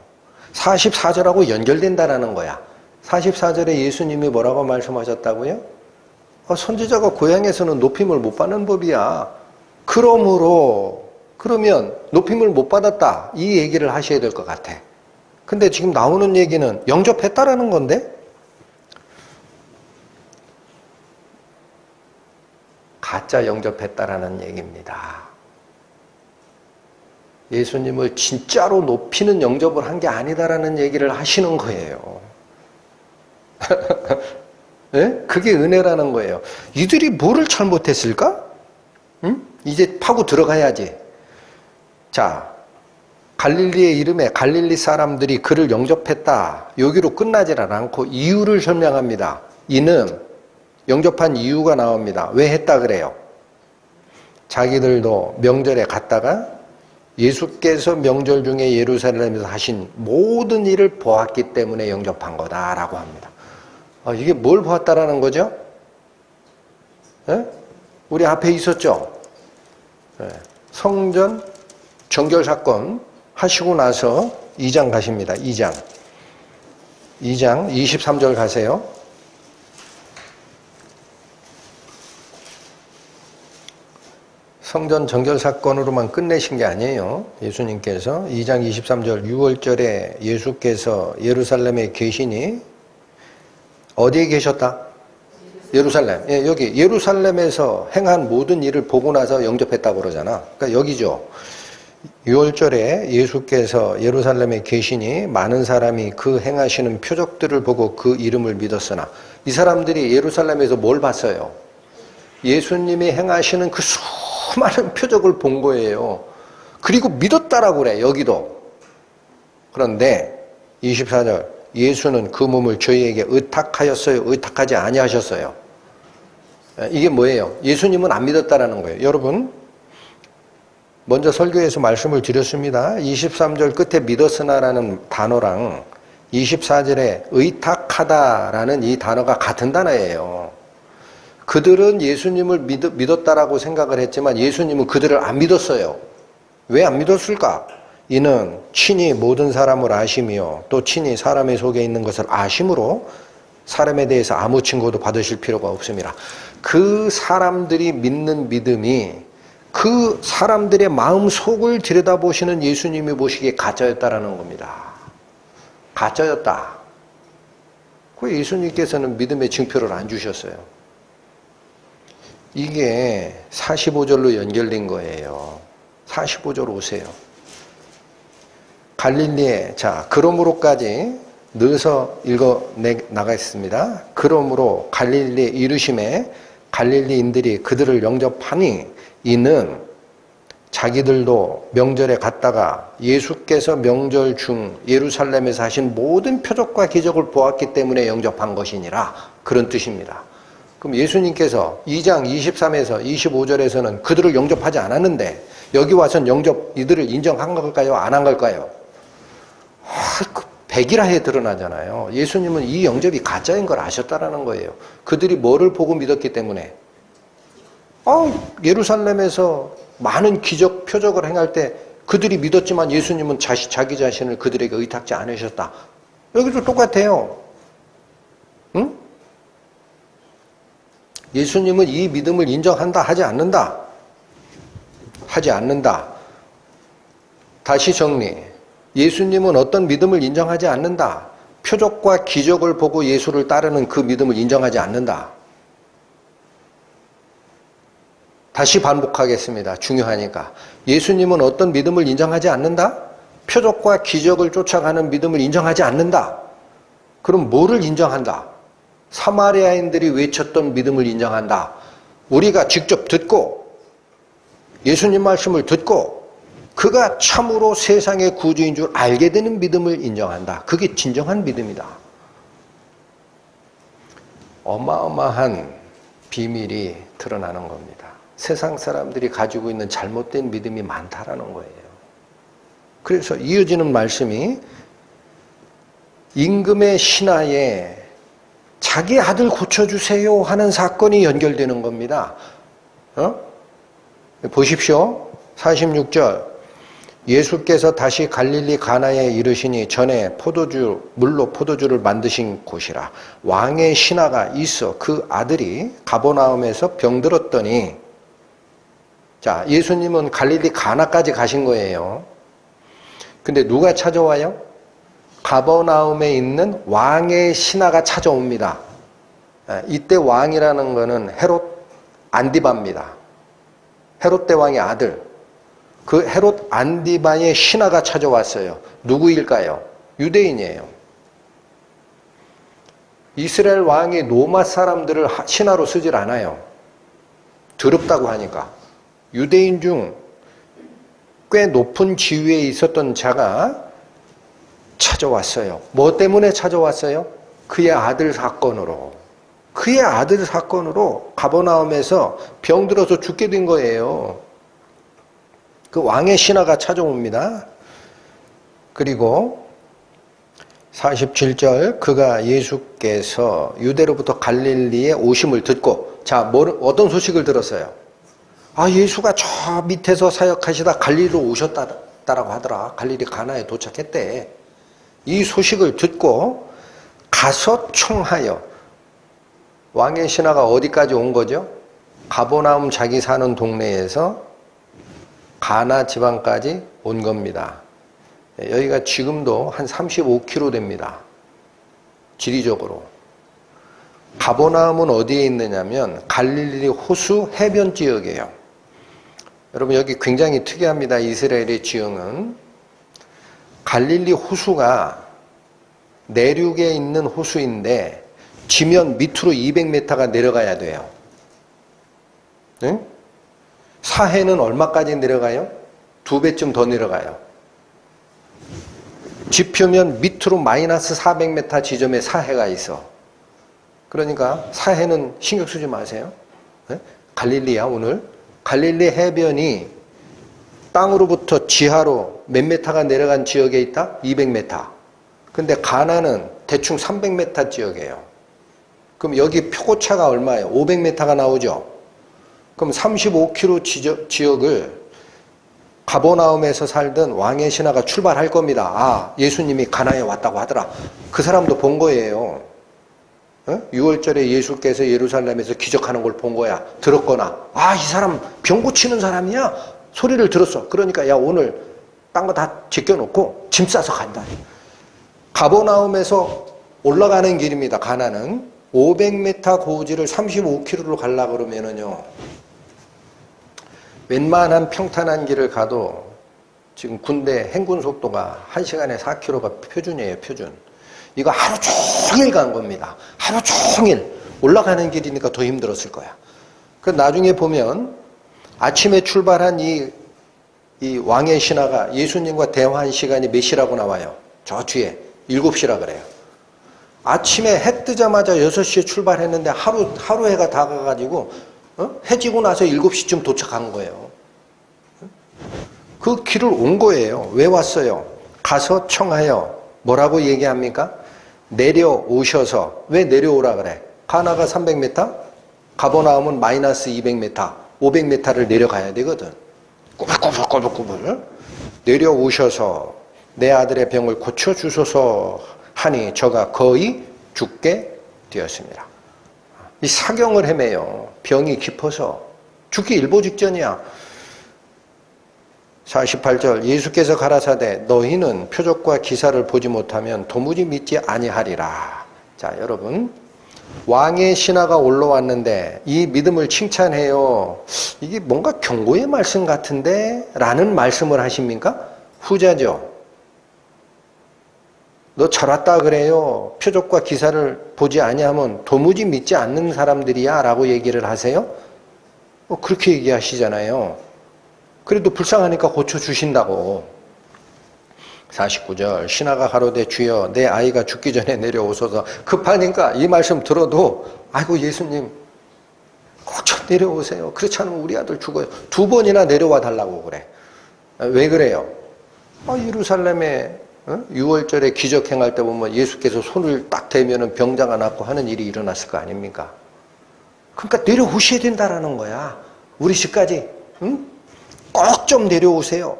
A: 44절하고 연결된다는 거야. 44절에 예수님이 뭐라고 말씀하셨다고요? 선지자가 고향에서는 높임을 못 받는 법이야. 그러면 높임을 못 받았다. 이 얘기를 하셔야 될 것 같아. 근데 지금 나오는 얘기는 영접했다라는 건데? 가짜 영접했다라는 얘기입니다. 예수님을 진짜로 높이는 영접을 한 게 아니다라는 얘기를 하시는 거예요. 네? 그게 은혜라는 거예요. 이들이 뭐를 잘못했을까? 응? 이제 파고 들어가야지. 자, 갈릴리의 이름에 갈릴리 사람들이 그를 영접했다. 여기로 끝나질 않고 이유를 설명합니다. 이는 영접한 이유가 나옵니다. 왜 했다 그래요? 자기들도 명절에 갔다가 예수께서 명절 중에 예루살렘에서 하신 모든 일을 보았기 때문에 영접한 거다라고 합니다. 이게 뭘 보았다라는 거죠? 네? 우리 앞에 있었죠? 네. 성전 정결 사건 하시고 나서 2장 가십니다. 2장 23절 가세요. 성전 정결 사건으로만 끝내신 게 아니에요. 예수님께서 2장 23절 6월절에 예수께서 예루살렘에 계시니 어디에 계셨다? 예루살렘. 예, 여기 예루살렘에서 행한 모든 일을 보고 나서 영접했다고 그러잖아. 그러니까 여기죠. 6월절에 예수께서 예루살렘에 계시니 많은 사람이 그 행하시는 표적들을 보고 그 이름을 믿었으나 이 사람들이 예루살렘에서 뭘 봤어요? 예수님이 행하시는 그 수많은 표적을 본 거예요. 그리고 믿었다라고 그래, 여기도. 그런데 24절 예수는 그 몸을 저희에게 의탁하였어요? 의탁하지 아니하셨어요? 이게 뭐예요? 예수님은 안 믿었다라는 거예요. 여러분, 먼저 설교에서 말씀을 드렸습니다. 23절 끝에 믿었으나라는 단어랑 24절에 의탁하다라는 이 단어가 같은 단어예요. 그들은 예수님을 믿었다라고 생각을 했지만 예수님은 그들을 안 믿었어요. 왜 안 믿었을까? 이는 친히 모든 사람을 아시며 또 친히 사람의 속에 있는 것을 아심으로 사람에 대해서 아무 징조도 받으실 필요가 없습니다. 그 사람들이 믿는 믿음이 그 사람들의 마음 속을 들여다보시는 예수님이 보시기에 가짜였다라는 겁니다. 가짜였다. 그 예수님께서는 믿음의 증표를 안 주셨어요. 이게 45절로 연결된 거예요. 45절 오세요. 갈릴리에, 자, 그러므로까지 넣어서 읽어 나가겠습니다. 그러므로 갈릴리에 이르심에 갈릴리인들이 그들을 영접하니 이는 자기들도 명절에 갔다가 예수께서 명절 중 예루살렘에서 하신 모든 표적과 기적을 보았기 때문에 영접한 것이니라. 그런 뜻입니다. 그럼 예수님께서 2장 23에서 25절에서는 그들을 영접하지 않았는데 여기 와서는 이들을 인정한 걸까요? 안 한 걸까요? 백일하에 드러나잖아요. 예수님은 이 영접이 가짜인 걸 아셨다라는 거예요. 그들이 뭐를 보고 믿었기 때문에? 예루살렘에서 많은 기적, 표적을 행할 때 그들이 믿었지만 예수님은 자기 자신을 그들에게 의탁지 않으셨다. 여기도 똑같아요. 응? 예수님은 이 믿음을 인정한다, 하지 않는다? 하지 않는다. 다시 정리. 예수님은 어떤 믿음을 인정하지 않는다. 표적과 기적을 보고 예수를 따르는 그 믿음을 인정하지 않는다. 다시 반복하겠습니다. 중요하니까. 예수님은 어떤 믿음을 인정하지 않는다? 표적과 기적을 쫓아가는 믿음을 인정하지 않는다. 그럼 뭐를 인정한다? 사마리아인들이 외쳤던 믿음을 인정한다. 우리가 직접 듣고 예수님 말씀을 듣고 그가 참으로 세상의 구주인 줄 알게 되는 믿음을 인정한다. 그게 진정한 믿음이다. 어마어마한 비밀이 드러나는 겁니다. 세상 사람들이 가지고 있는 잘못된 믿음이 많다라는 거예요. 그래서 이어지는 말씀이 임금의 신하에 자기 아들 고쳐주세요 하는 사건이 연결되는 겁니다. 보십시오. 46절. 예수께서 다시 갈릴리 가나에 이르시니 전에 물로 포도주를 만드신 곳이라. 왕의 신하가 있어 그 아들이 가버나움에서 병들었더니, 자, 예수님은 갈릴리 가나까지 가신 거예요. 근데 누가 찾아와요? 가버나움에 있는 왕의 신하가 찾아옵니다. 이때 왕이라는 거는 헤롯 안디바입니다. 헤롯 대왕의 아들. 그 헤롯 안디바의 신하가 찾아왔어요. 누구일까요? 유대인이에요. 이스라엘 왕이 로마 사람들을 신하로 쓰질 않아요. 더럽다고 하니까. 유대인 중 꽤 높은 지위에 있었던 자가 찾아왔어요. 뭐 때문에 찾아왔어요? 그의 아들 사건으로. 그의 아들 사건으로 가버나움에서 병들어서 죽게 된 거예요. 그 왕의 신하가 찾아옵니다. 그리고 47절, 그가 예수께서 유대로부터 갈릴리에 오심을 듣고, 자, 어떤 소식을 들었어요? 예수가 저 밑에서 사역하시다 갈릴리로 오셨다라고 하더라. 갈릴리 가나에 도착했대. 이 소식을 듣고 가서 청하여. 왕의 신하가 어디까지 온 거죠? 가버나움 자기 사는 동네에서 가나 지방까지 온 겁니다. 여기가 지금도 한 35km 됩니다. 지리적으로. 가버나움은 어디에 있느냐면 갈릴리 호수 해변 지역이에요. 여러분, 여기 굉장히 특이합니다. 이스라엘의 지형은. 갈릴리 호수가 내륙에 있는 호수인데 지면 밑으로 200m가 내려가야 돼요. 네? 사해는 얼마까지 내려가요? 2배쯤 더 내려가요. 지표면 밑으로 마이너스 400m 지점에 사해가 있어. 그러니까 사해는 신경 쓰지 마세요. 네? 갈릴리야 오늘. 갈릴리 해변이 땅으로부터 지하로 몇 메타가 내려간 지역에 있다? 200m. 근데 가나는 대충 300m 지역이에요. 그럼 여기 표고차가 얼마예요? 500m가 나오죠? 그럼 35km 지역을 가버나움에서 살던 왕의 신하가 출발할 겁니다. 예수님이 가나에 왔다고 하더라. 그 사람도 본 거예요. 6월절에 예수께서 예루살렘에서 기적하는 걸 본 거야. 들었거나, 이 사람 병 고치는 사람이야. 소리를 들었어. 그러니까 야, 오늘 딴 거 다 제껴놓고 짐 싸서 간다. 가버나움에서 올라가는 길입니다. 가나는 500m 고지를 35km로 가려고 그러면은요, 웬만한 평탄한 길을 가도 지금 군대 행군 속도가 1시간에 4km가 표준이에요. 표준. 이거 하루 종일 간 겁니다. 하루 종일. 올라가는 길이니까 더 힘들었을 거야. 그 나중에 보면 아침에 출발한 이 왕의 신하가 예수님과 대화한 시간이 몇 시라고 나와요? 저 뒤에 7시라 그래요. 아침에 해 뜨자마자 6시에 출발했는데 하루 해가 다 가가지고 해 지고 나서 7시쯤 도착한 거예요. 그 길을 온 거예요. 왜 왔어요? 가서 청하여. 뭐라고 얘기합니까? 내려오셔서. 왜 내려오라 그래? 가나가 300m, 가버나움은 마이너스 200m. 500m를 내려가야 되거든. 꼬불꼬불꼬불꼬불 내려오셔서 내 아들의 병을 고쳐주소서 하니 저가 거의 죽게 되었습니다. 이 사경을 헤매요. 병이 깊어서 죽기 일보 직전이야. 48절 예수께서 가라사대 너희는 표적과 기사를 보지 못하면 도무지 믿지 아니하리라. 자, 여러분 왕의 신하가 올라왔는데 이 믿음을 칭찬해요. 이게 뭔가 경고의 말씀 같은데 라는 말씀을 하십니까? 후자죠. 너 절왔다 그래요. 표적과 기사를 보지 아니하면 도무지 믿지 않는 사람들이야 라고 얘기를 하세요. 그렇게 얘기하시잖아요. 그래도 불쌍하니까 고쳐주신다고. 49절 신하가 가로되 주여 내 아이가 죽기 전에 내려오소서. 급하니까 이 말씀 들어도 아이고 예수님 꼭 좀 내려오세요. 그렇지 않으면 우리 아들 죽어요. 2번이나 내려와 달라고 그래. 왜 그래요? 예루살렘에 유월절에 기적 행할 때 보면 예수께서 손을 딱 대면 병자가 낫고 하는 일이 일어났을 거 아닙니까? 그러니까 내려오셔야 된다라는 거야. 우리 집까지. 응? 꼭 좀 내려오세요.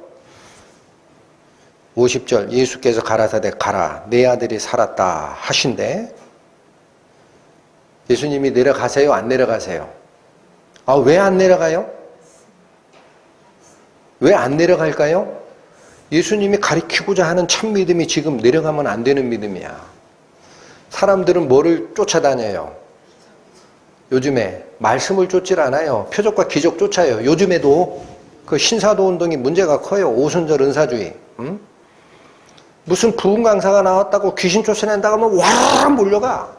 A: 50절 예수께서 가라사대 가라 내 아들이 살았다 하신대. 예수님이 내려가세요? 안 내려가세요? 왜 안 내려가요? 왜 안 내려갈까요? 예수님이 가리키고자 하는 참 믿음이 지금 내려가면 안 되는 믿음이야. 사람들은 뭐를 쫓아다녀요? 요즘에 말씀을 쫓질 않아요. 표적과 기적 쫓아요. 요즘에도 그 신사도 운동이 문제가 커요. 오순절 은사주의. 응? 무슨 부흥 강사가 나왔다고 귀신 쫓아낸다고 하면 와 몰려가.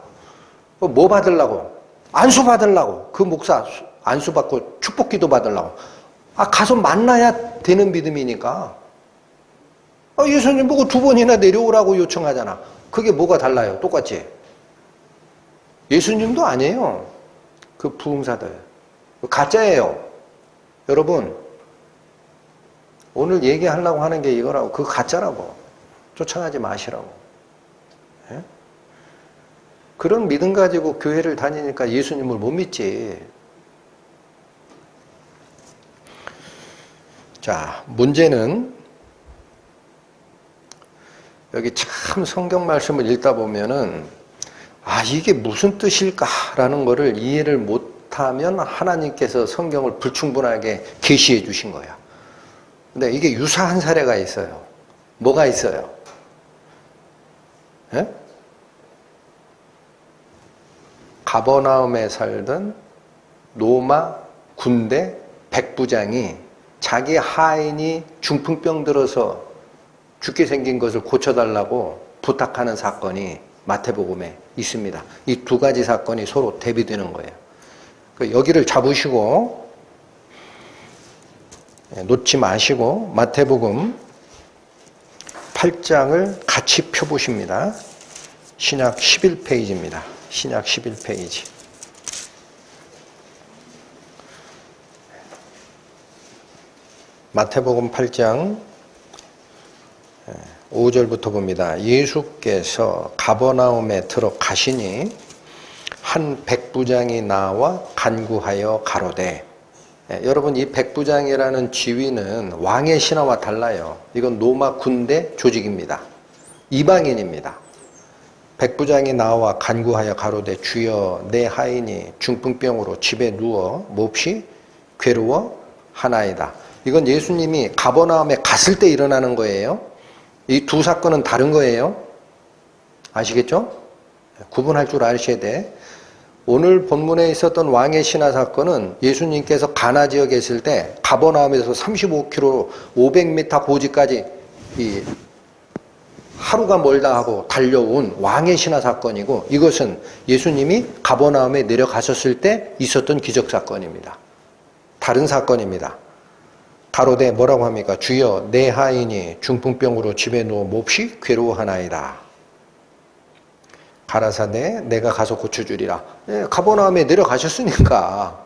A: 뭐 받으려고? 안수 받으려고. 그 목사 안수 받고 축복기도 받으려고. 가서 만나야 되는 믿음이니까. 예수님 보고 2번이나 내려오라고 요청하잖아. 그게 뭐가 달라요? 똑같지? 예수님도 아니에요. 그 부흥사들. 가짜예요. 여러분 오늘 얘기하려고 하는 게 이거라고. 그거 가짜라고. 쫓아가지 마시라고. 예? 그런 믿음 가지고 교회를 다니니까 예수님을 못 믿지. 자, 문제는 여기 참 성경 말씀을 읽다 보면은 이게 무슨 뜻일까라는 거를 이해를 못하면 하나님께서 성경을 불충분하게 계시해 주신 거야. 근데 이게 유사한 사례가 있어요. 뭐가 있어요? 예? 가버나움에 살던 로마 군대 백부장이 자기 하인이 중풍병 들어서 죽게 생긴 것을 고쳐달라고 부탁하는 사건이 마태복음에 있습니다. 이 2가지 사건이 서로 대비되는 거예요. 여기를 잡으시고 놓지 마시고 마태복음 8장을 같이 펴보십니다. 신약 11페이지입니다. 신약 11페이지. 마태복음 8장 5절부터 봅니다. 예수께서 가버나움에 들어가시니 한 백부장이 나와 간구하여 가로되. 여러분 이 백부장이라는 지위는 왕의 신하와 달라요. 이건 로마 군대 조직입니다. 이방인입니다. 백부장이 나와 간구하여 가로되 주여 내 하인이 중풍병으로 집에 누워 몹시 괴로워하나이다. 이건 예수님이 가버나움에 갔을 때 일어나는 거예요. 이 2 사건은 다른 거예요. 아시겠죠? 구분할 줄 아셔야 돼. 오늘 본문에 있었던 왕의 신하 사건은 예수님께서 가나 지역에 있을 때 가버나움에서 35km 500m 고지까지 하루가 멀다 하고 달려온 왕의 신하 사건이고, 이것은 예수님이 가버나움에 내려가셨을 때 있었던 기적 사건입니다. 다른 사건입니다. 가로되 뭐라고 합니까? 주여 내 하인이 중풍병으로 집에 누워 몹시 괴로워하나이다. 가라사대 내가 가서 고쳐주리라. 가버나움에 내려가셨으니까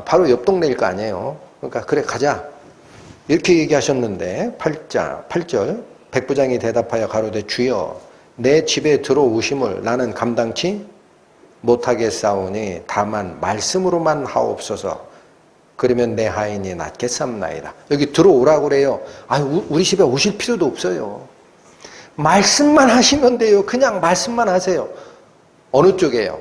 A: 바로 옆 동네일 거 아니에요. 그러니까 그래 가자 이렇게 얘기하셨는데 8절 백부장이 대답하여 가로되 주여 내 집에 들어오심을 나는 감당치 못하겠사오니 다만 말씀으로만 하옵소서. 그러면 내 하인이 낫겠삼나이다. 여기 들어오라고 그래요. 우리 집에 오실 필요도 없어요. 말씀만 하시면 돼요. 그냥 말씀만 하세요. 어느 쪽이에요?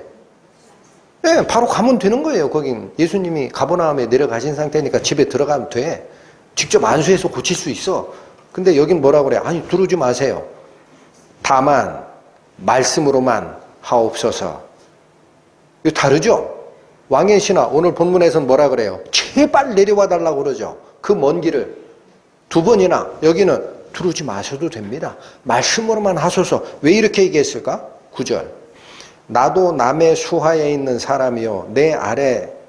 A: 네, 바로 가면 되는 거예요. 거긴 예수님이 가버나움에 내려가신 상태니까 집에 들어가면 돼. 직접 안수해서 고칠 수 있어. 근데 여긴 뭐라고 그래? 들어오지 마세요. 다만 말씀으로만 하옵소서. 이거 다르죠? 왕의 신하, 오늘 본문에서는 뭐라 그래요? 제발 내려와 달라고 그러죠. 그 먼 길을 두 번이나. 여기는 들어오지 마셔도 됩니다. 말씀으로만 하소서. 왜 이렇게 얘기했을까? 9절. 나도 남의 수하에 있는 사람이요 내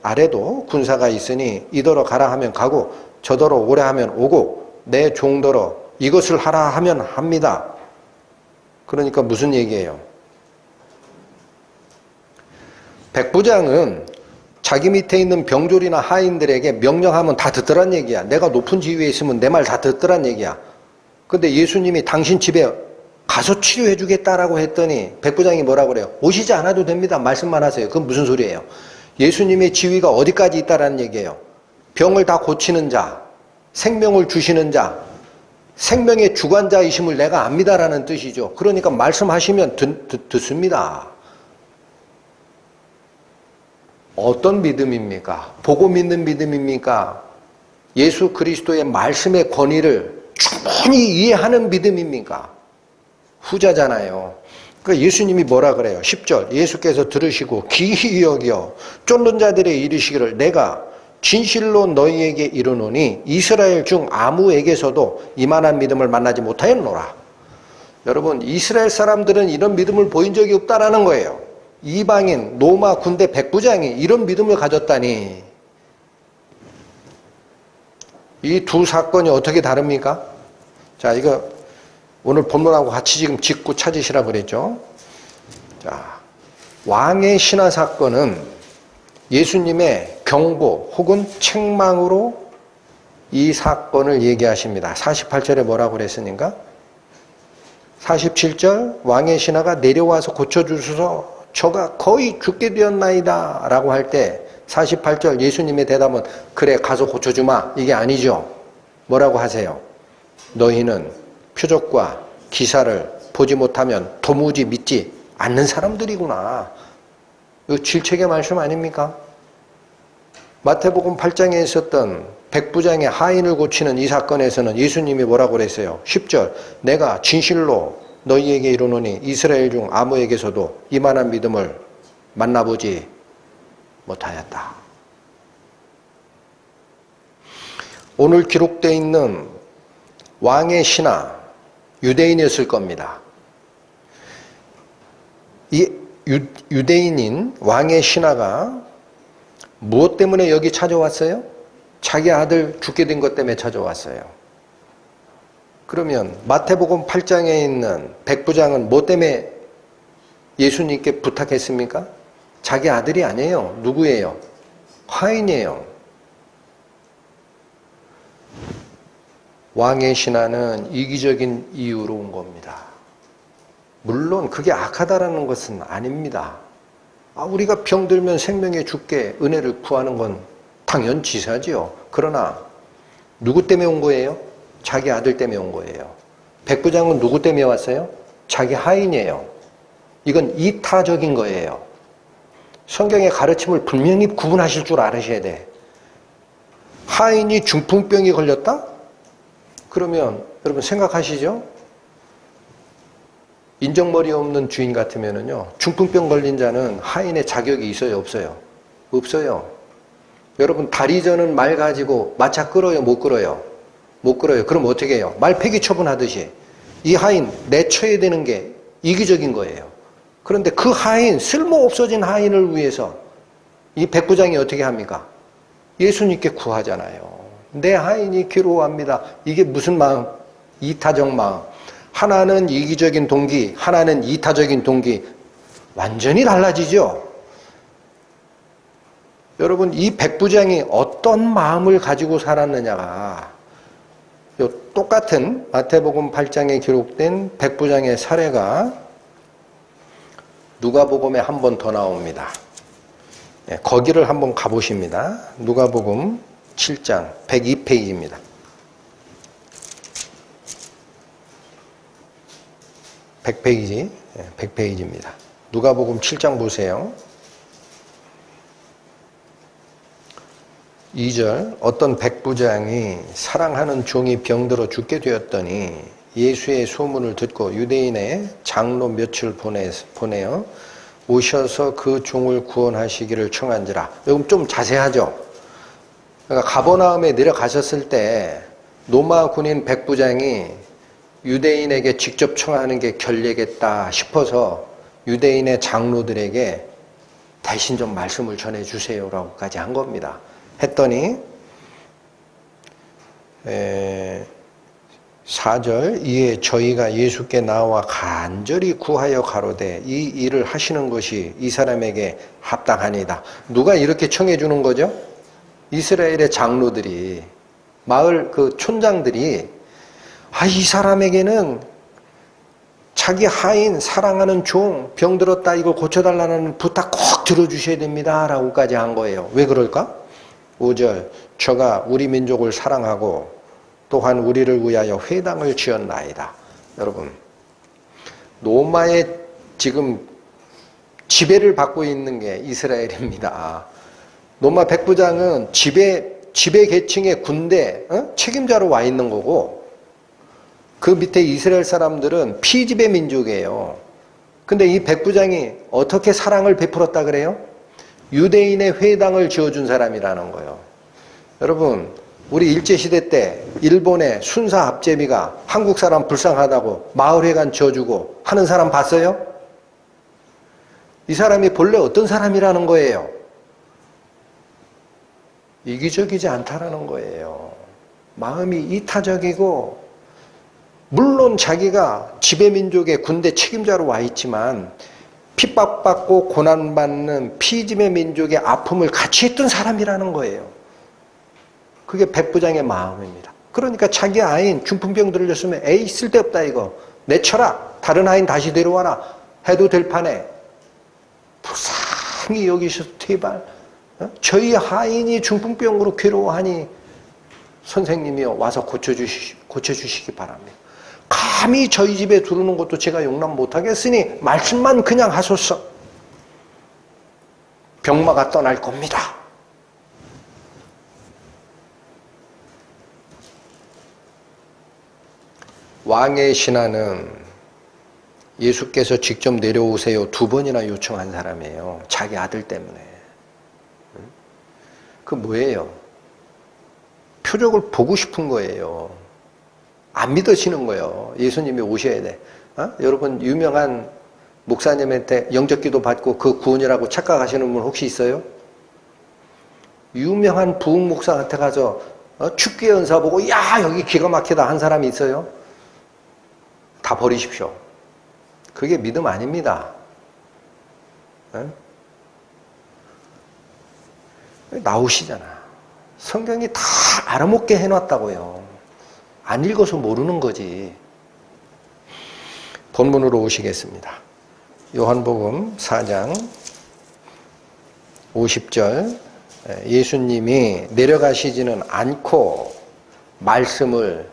A: 아래도 군사가 있으니 이더러 가라 하면 가고 저더러 오라 하면 오고 내 종더러 이것을 하라 하면 합니다. 그러니까 무슨 얘기예요? 백부장은 자기 밑에 있는 병졸이나 하인들에게 명령하면 다 듣더란 얘기야. 내가 높은 지위에 있으면 내 말 다 듣더란 얘기야. 근데 예수님이 당신 집에 가서 치료해 주겠다라고 했더니 백부장이 뭐라고 그래요? 오시지 않아도 됩니다. 말씀만 하세요. 그건 무슨 소리예요? 예수님의 지위가 어디까지 있다라는 얘기예요? 병을 다 고치는 자, 생명을 주시는 자, 생명의 주관자이심을 내가 압니다라는 뜻이죠. 그러니까 말씀하시면 듣습니다. 어떤 믿음입니까? 보고 믿는 믿음입니까? 예수 그리스도의 말씀의 권위를 충분히 이해하는 믿음입니까? 후자잖아요. 그러니까 예수님이 뭐라 그래요? 10절 예수께서 들으시고 기히 여겨 쫓는 자들에 이르시기를 내가 진실로 너희에게 이르노니 이스라엘 중 아무에게서도 이만한 믿음을 만나지 못하였노라. 여러분, 이스라엘 사람들은 이런 믿음을 보인 적이 없다라는 거예요. 이방인 로마 군대 백부장이 이런 믿음을 가졌다니. 이 두 사건이 어떻게 다릅니까? 자, 이거 오늘 본문하고 같이 지금 짚고 찾으시라고 그랬죠. 자, 왕의 신하 사건은 예수님의 경고 혹은 책망으로 이 사건을 얘기하십니다. 48절에 뭐라고 그랬으니까? 47절 왕의 신하가 내려와서 고쳐주소서 저가 거의 죽게 되었나이다 라고 할 때 48절 예수님의 대답은 그래 가서 고쳐주마 이게 아니죠. 뭐라고 하세요? 너희는 표적과 기사를 보지 못하면 도무지 믿지 않는 사람들이구나. 이거 질책의 말씀 아닙니까? 마태복음 8장에 있었던 백부장의 하인을 고치는 이 사건에서는 예수님이 뭐라고 그랬어요? 10절 내가 진실로 너희에게 이르노니 이스라엘 중 아무에게서도 이만한 믿음을 만나보지 못하였다. 오늘 기록되어 있는 왕의 신하 유대인이었을 겁니다. 이 유대인인 왕의 신하가 무엇 때문에 여기 찾아왔어요? 자기 아들 죽게 된 것 때문에 찾아왔어요. 그러면 마태복음 8장에 있는 백부장은 뭐 때문에 예수님께 부탁했습니까? 자기 아들이 아니에요. 누구예요? 하인이에요. 왕의 신하는 이기적인 이유로 온 겁니다. 물론 그게 악하다라는 것은 아닙니다. 우리가 병들면 생명에 죽게 은혜를 구하는 건 당연지사지요. 그러나 누구 때문에 온 거예요? 자기 아들 때문에 온 거예요. 백부장은 누구 때문에 왔어요? 자기 하인이에요. 이건 이타적인 거예요. 성경의 가르침을 분명히 구분하실 줄 알으셔야 돼. 하인이 중풍병이 걸렸다? 그러면 여러분 생각하시죠? 인정머리 없는 주인 같으면은요, 중풍병 걸린 자는 하인의 자격이 있어요, 없어요? 없어요. 여러분 다리 저는 말 가지고 마차 끌어요, 못 끌어요? 못 끌어요. 그럼 어떻게 해요? 말 폐기 처분하듯이 이 하인 내쳐야 되는 게 이기적인 거예요. 그런데 그 하인, 쓸모 없어진 하인을 위해서 이 백부장이 어떻게 합니까? 예수님께 구하잖아요. 내 하인이 괴로워합니다. 이게 무슨 마음? 이타적 마음. 하나는 이기적인 동기, 하나는 이타적인 동기. 완전히 달라지죠? 여러분, 이 백부장이 어떤 마음을 가지고 살았느냐가 요 똑같은 마태복음 8장에 기록된 백부장의 사례가 누가복음에 한 번 더 나옵니다. 거기를 한번 가보십니다. 누가복음 7장 102페이지입니다. 100페이지, 100페이지입니다. 누가복음 7장 보세요. 2절, 어떤 백부장이 사랑하는 종이 병들어 죽게 되었더니 예수의 소문을 듣고 유대인의 장로 몇을 보내어 오셔서 그 종을 구원하시기를 청한지라. 여기 좀 자세하죠? 그러니까 가버나움에 내려가셨을 때 로마 군인 백부장이 유대인에게 직접 청하는 게 결례겠다 싶어서 유대인의 장로들에게 대신 좀 말씀을 전해주세요라고까지 한 겁니다. 했더니 4절, 이에 저희가 예수께 나와 간절히 구하여 가로되 이 일을 하시는 것이 이 사람에게 합당하니이다. 누가 이렇게 청해 주는 거죠? 이스라엘의 장로들이, 마을 그 촌장들이, 이 사람에게는 자기 하인 사랑하는 종 병들었다 이걸 고쳐달라는 부탁 꼭 들어주셔야 됩니다 라고까지 한 거예요. 왜 그럴까? 5절, 저가 우리 민족을 사랑하고 또한 우리를 위하여 회당을 지었나이다. 여러분, 로마의 지금 지배를 받고 있는 게 이스라엘입니다. 로마 백부장은 지배 계층의 군대 책임자로 와 있는 거고, 그 밑에 이스라엘 사람들은 피지배 민족이에요. 근데 이 백부장이 어떻게 사랑을 베풀었다 그래요? 유대인의 회당을 지어준 사람이라는 거예요. 여러분, 우리 일제시대 때 일본의 순사 합제비가 한국 사람 불쌍하다고 마을회관 지어주고 하는 사람 봤어요? 이 사람이 본래 어떤 사람이라는 거예요? 이기적이지 않다라는 거예요. 마음이 이타적이고, 물론 자기가 지배민족의 군대 책임자로 와 있지만 핍박받고 고난받는 피지배 민족의 아픔을 같이 했던 사람이라는 거예요. 그게 백부장의 마음입니다. 그러니까 자기 아인 중풍병 들렸으면 에이 쓸데없다 이거 내쳐라, 다른 아인 다시 데려와라 해도 될 판에 불쌍히 여기셔서 제발 저희 하인이 중풍병으로 괴로워하니 선생님이요 와서 고쳐주시기 바랍니다. 감히 저희 집에 들어오는 것도 제가 용납 못하겠으니 말씀만 그냥 하소서. 병마가 떠날 겁니다. 왕의 신하는 예수께서 직접 내려오세요 2번이나 요청한 사람이에요. 자기 아들 때문에. 그 뭐예요? 표적을 보고 싶은 거예요. 안 믿어지는 거예요. 예수님이 오셔야 돼. 여러분 유명한 목사님한테 영접기도 받고 그 구원이라고 착각하시는 분 혹시 있어요? 유명한 부흥 목사한테 가서 축기 연사 보고 야 여기 기가 막히다 한 사람이 있어요? 다 버리십시오. 그게 믿음 아닙니다. 나오시잖아. 성경이 다 알아먹게 해놨다고요. 안 읽어서 모르는 거지. 본문으로 오시겠습니다. 요한복음 4장 50절, 예수님이 내려가시지는 않고 말씀을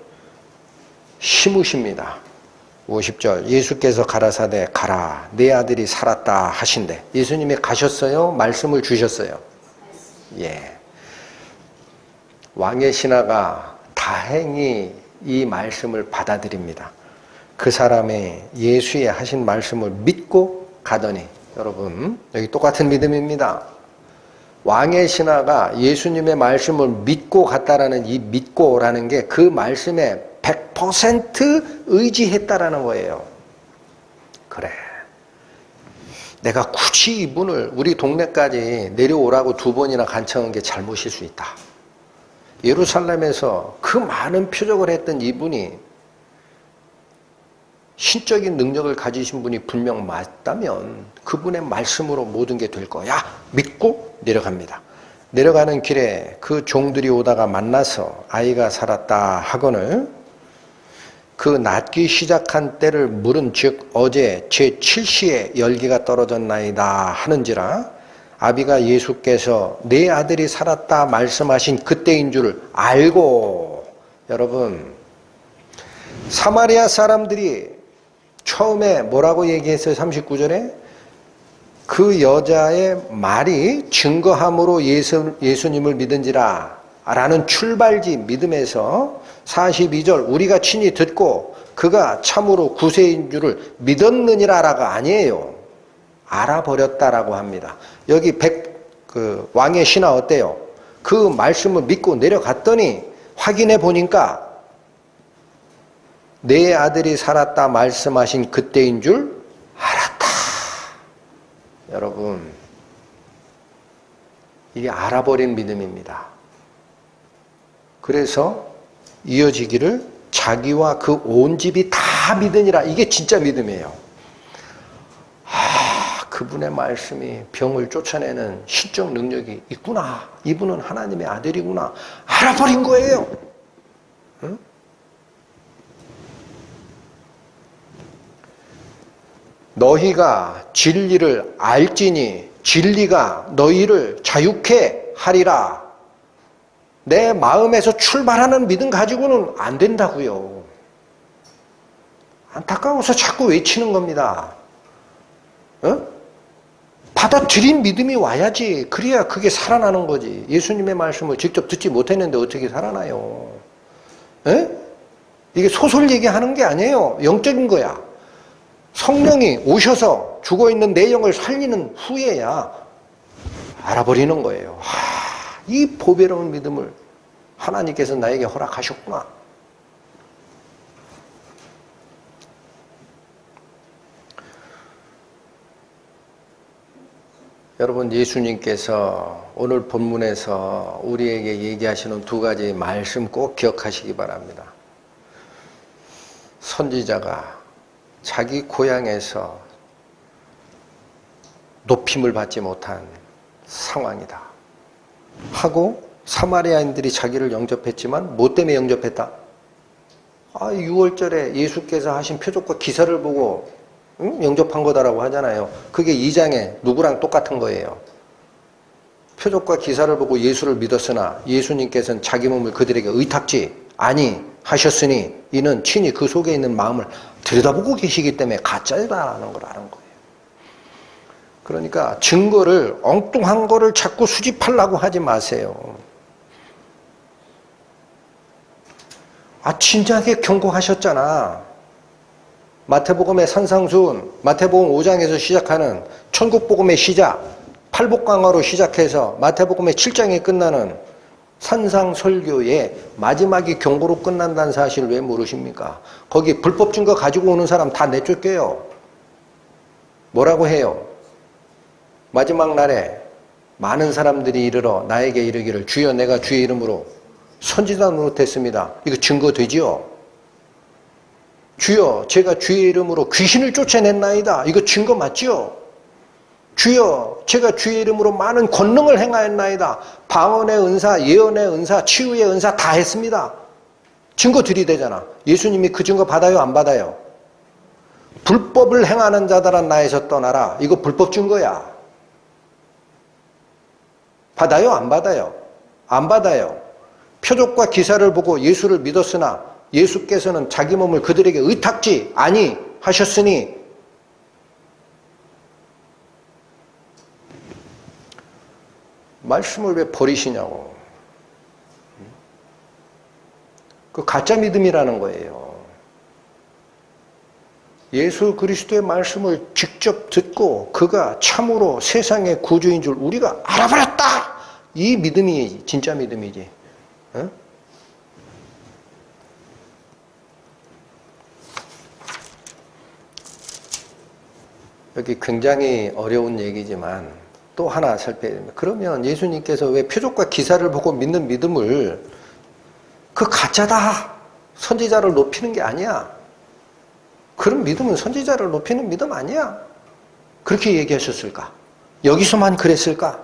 A: 심으십니다. 50절, 예수께서 가라사대 가라 내 아들이 살았다 하신대. 예수님이 가셨어요? 말씀을 주셨어요? 예. 왕의 신하가 다행히 이 말씀을 받아들입니다. 그 사람이 예수의 하신 말씀을 믿고 가더니, 여러분 여기 똑같은 믿음입니다. 왕의 신하가 예수님의 말씀을 믿고 갔다라는 이 믿고라는 게 그 말씀에 100% 의지했다라는 거예요. 그래, 내가 굳이 이분을 우리 동네까지 내려오라고 2번이나 간청한 게 잘못일 수 있다. 예루살렘에서 그 많은 표적을 했던 이분이 신적인 능력을 가지신 분이 분명 맞다면 그분의 말씀으로 모든 게 될 거야. 믿고 내려갑니다. 내려가는 길에 그 종들이 오다가 만나서 아이가 살았다 하거늘 그 낫기 시작한 때를 물은 즉 어제 제7시에 열기가 떨어졌나이다 하는지라 아비가 예수께서 내 아들이 살았다 말씀하신 그때인 줄 알고, 여러분, 사마리아 사람들이 처음에 뭐라고 얘기했어요? 39절에 그 여자의 말이 증거함으로 예수님을 믿은지라 라는 출발지 믿음에서 42절 우리가 친히 듣고 그가 참으로 구세인 줄을 믿었느니라가 아니에요. 알아버렸다라고 합니다. 여기 왕의 신하 어때요? 그 말씀을 믿고 내려갔더니 확인해 보니까 내 아들이 살았다 말씀하신 그때인 줄 알았다. 여러분, 이게 알아버린 믿음입니다. 그래서 이어지기를 자기와 그 온 집이 다 믿으니라. 이게 진짜 믿음이에요. 그분의 말씀이 병을 쫓아내는 신적 능력이 있구나. 이분은 하나님의 아들이구나. 알아버린 거예요. 응? 너희가 진리를 알지니 진리가 너희를 자유케 하리라. 내 마음에서 출발하는 믿음 가지고는 안 된다고요. 안타까워서 자꾸 외치는 겁니다. 어? 받아들인 믿음이 와야지. 그래야 그게 살아나는 거지. 예수님의 말씀을 직접 듣지 못했는데 어떻게 살아나요? 에? 이게 소설 얘기하는 게 아니에요. 영적인 거야. 성령이 오셔서 죽어있는 내 영을 살리는 후에야 알아버리는 거예요. 이 보배로운 믿음을 하나님께서 나에게 허락하셨구나. 여러분, 예수님께서 오늘 본문에서 우리에게 얘기하시는 두 가지 말씀 꼭 기억하시기 바랍니다. 선지자가 자기 고향에서 높임을 받지 못한 상황이다 하고 사마리아인들이 자기를 영접했지만 뭐 때문에 영접했다? 6월절에 예수께서 하신 표적과 기사를 보고 영접한 거다라고 하잖아요. 그게 2장에 누구랑 똑같은 거예요. 표적과 기사를 보고 예수를 믿었으나 예수님께서는 자기 몸을 그들에게 의탁지 아니 하셨으니 이는 친히 그 속에 있는 마음을 들여다보고 계시기 때문에 가짜다라는 걸 아는 거예요. 그러니까 증거를, 엉뚱한 거를 자꾸 수집하려고 하지 마세요. 진작에 경고하셨잖아. 마태복음의 산상수훈, 마태복음 5장에서 시작하는 천국복음의 시작, 팔복강화로 시작해서 마태복음의 7장에 끝나는 산상설교의 마지막이 경고로 끝난다는 사실을 왜 모르십니까? 거기 불법 증거 가지고 오는 사람 다 내쫓겨요. 뭐라고 해요? 마지막 날에 많은 사람들이 이르러 나에게 이르기를 주여 내가 주의 이름으로 선지자 노릇했습니다. 이거 증거 되지요? 주여 제가 주의 이름으로 귀신을 쫓아냈나이다. 이거 증거 맞지요? 주여 제가 주의 이름으로 많은 권능을 행하였나이다. 방언의 은사, 예언의 은사, 치유의 은사 다 했습니다. 증거 들이대잖아. 예수님이 그 증거 받아요? 안 받아요? 불법을 행하는 자들아 나에서 떠나라. 이거 불법 증거야. 받아요? 안 받아요? 안 받아요. 표적과 기사를 보고 예수를 믿었으나 예수께서는 자기 몸을 그들에게 의탁지 아니 하셨으니 말씀을 왜 버리시냐고. 그 가짜 믿음이라는 거예요. 예수 그리스도의 말씀을 직접 듣고 그가 참으로 세상의 구주인 줄 우리가 알아버렸다. 이 믿음이 진짜 믿음이지. 어? 여기 굉장히 어려운 얘기지만 또 하나 살펴야 됩니다. 그러면 예수님께서 왜 표적과 기사를 보고 믿는 믿음을 그 가짜다, 선지자를 높이는 게 아니야. 그런 믿음은 선지자를 높이는 믿음 아니야. 그렇게 얘기하셨을까? 여기서만 그랬을까?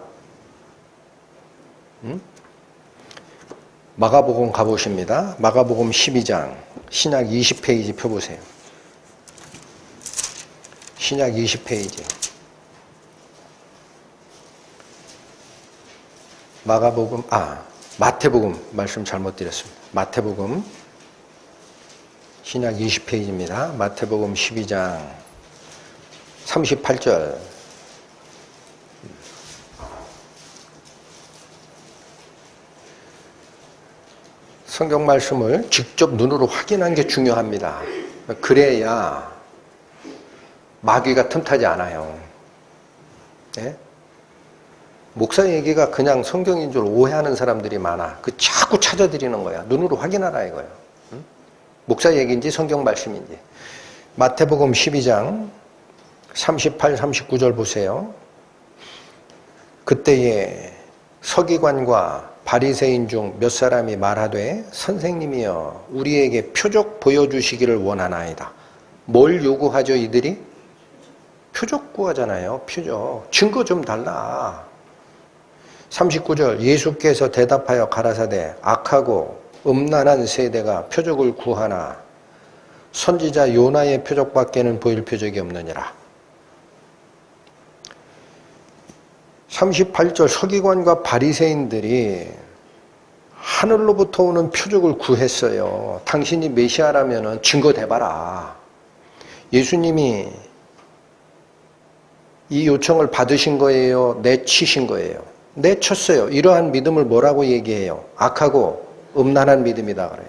A: 마가복음 가보십니다. 마가복음 12장 신약 20페이지 펴보세요. 신약 20페이지 마태복음 말씀 잘못 드렸습니다. 마태복음 신약 20페이지입니다. 마태복음 12장 38절. 성경 말씀을 직접 눈으로 확인한 게 중요합니다. 그래야 마귀가 틈타지 않아요. 네? 목사 얘기가 그냥 성경인 줄 오해하는 사람들이 많아. 그 자꾸 찾아드리는 거야. 눈으로 확인하라 이거야. 응? 목사 얘기인지 성경 말씀인지. 마태복음 12장 38, 39절 보세요. 그때에 서기관과 바리새인 중 몇 사람이 말하되 선생님이여 우리에게 표적 보여주시기를 원하나이다. 뭘 요구하죠 이들이? 표적 구하잖아요. 표적. 증거 좀 달라. 39절 예수께서 대답하여 가라사대 악하고 음란한 세대가 표적을 구하나 선지자 요나의 표적밖에는 보일 표적이 없느니라. 38절 서기관과 바리새인들이 하늘로부터 오는 표적을 구했어요. 당신이 메시아라면 증거 대봐라. 예수님이 이 요청을 받으신 거예요? 내치신 거예요? 내쳤어요. 이러한 믿음을 뭐라고 얘기해요? 악하고 음란한 믿음이다 그래요.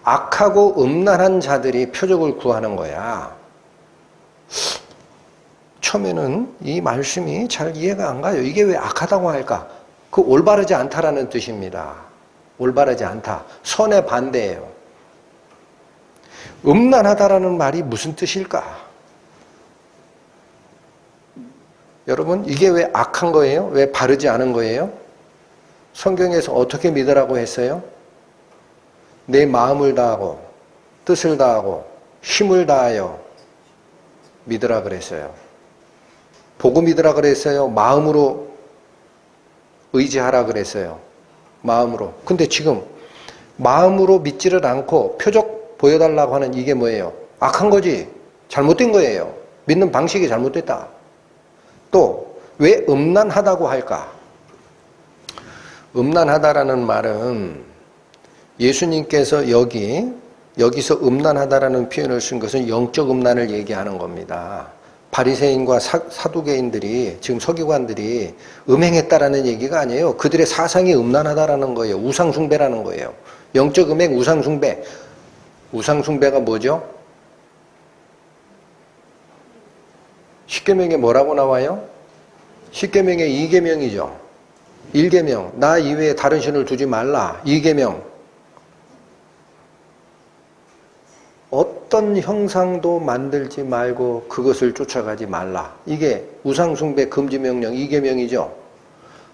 A: 악하고 음란한 자들이 표적을 구하는 거야. 처음에는 이 말씀이 잘 이해가 안 가요. 이게 왜 악하다고 할까? 그 올바르지 않다라는 뜻입니다. 올바르지 않다. 선의 반대예요. 음란하다라는 말이 무슨 뜻일까? 여러분 이게 왜 악한 거예요? 왜 바르지 않은 거예요? 성경에서 어떻게 믿으라고 했어요? 내 마음을 다하고 뜻을 다하고 힘을 다하여 믿으라 그랬어요. 보고 믿으라 그랬어요? 마음으로 의지하라 그랬어요? 마음으로. 근데 지금 마음으로 믿지를 않고 표적 보여달라고 하는 이게 뭐예요? 악한 거지. 잘못된 거예요. 믿는 방식이 잘못됐다. 또 왜 음란하다고 할까? 음란하다라는 말은 예수님께서 여기서 음란하다라는 표현을 쓴 것은 영적 음란을 얘기하는 겁니다. 바리새인과 사두개인들이 지금 서기관들이 음행했다라는 얘기가 아니에요. 그들의 사상이 음란하다라는 거예요. 우상숭배라는 거예요. 영적 음행, 우상숭배. 우상숭배가 뭐죠? 십계명에 뭐라고 나와요? 십계명의 2계명이죠. 1계명, 나 이외에 다른 신을 두지 말라. 2계명, 어떤 형상도 만들지 말고 그것을 쫓아가지 말라. 이게 우상숭배 금지명령 2계명이죠.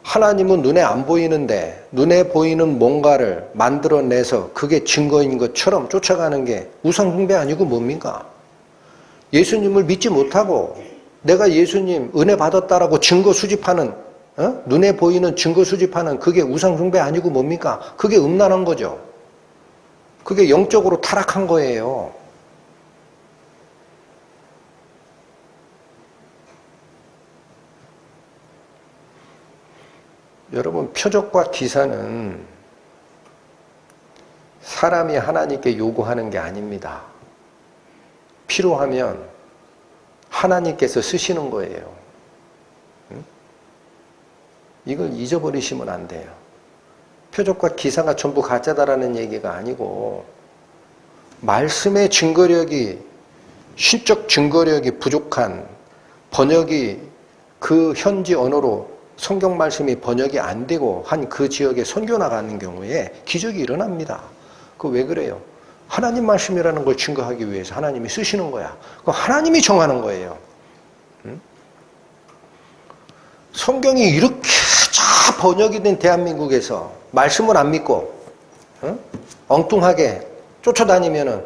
A: 하나님은 눈에 안 보이는데 눈에 보이는 뭔가를 만들어내서 그게 증거인 것처럼 쫓아가는 게 우상숭배 아니고 뭡니까? 예수님을 믿지 못하고 내가 예수님 은혜 받았다라고 증거 수집하는, 눈에 보이는 증거 수집하는 그게 우상숭배 아니고 뭡니까? 그게 음란한 거죠. 그게 영적으로 타락한 거예요. 여러분, 표적과 기사는 사람이 하나님께 요구하는 게 아닙니다. 필요하면 하나님께서 쓰시는 거예요. 이걸 잊어버리시면 안 돼요. 표적과 기사가 전부 가짜다라는 얘기가 아니고 말씀의 증거력이, 신적 증거력이 부족한 번역이 그 현지 언어로 성경 말씀이 번역이 안 되고 한 그 지역에 선교 나가는 경우에 기적이 일어납니다. 그거 왜 그래요? 하나님 말씀이라는 걸 증거하기 위해서 하나님이 쓰시는 거야. 그거 하나님이 정하는 거예요. 성경이 이렇게 잘 번역이 된 대한민국에서 말씀을 안 믿고 엉뚱하게 쫓아다니면은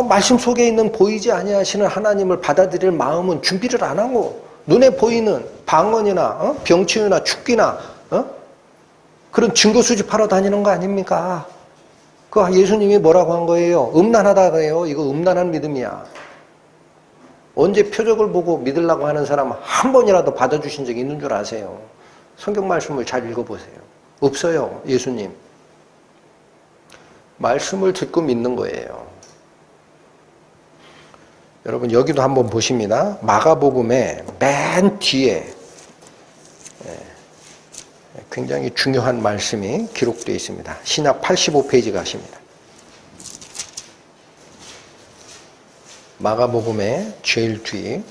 A: 말씀 속에 있는 보이지 아니하시는 하나님을 받아들일 마음은 준비를 안 하고 눈에 보이는 방언이나 병치유나 축기나 그런 증거 수집하러 다니는 거 아닙니까? 그 예수님이 뭐라고 한 거예요? 음란하다 그래요. 이거 음란한 믿음이야. 언제 표적을 보고 믿으려고 하는 사람 한 번이라도 받아주신 적이 있는 줄 아세요? 성경 말씀을 잘 읽어보세요. 없어요. 예수님. 말씀을 듣고 믿는 거예요. 여러분 여기도 한번 보십니다. 마가복음의 맨 뒤에 굉장히 중요한 말씀이 기록되어 있습니다. 신약 85페이지 가십니다. 마가복음의 제일 뒤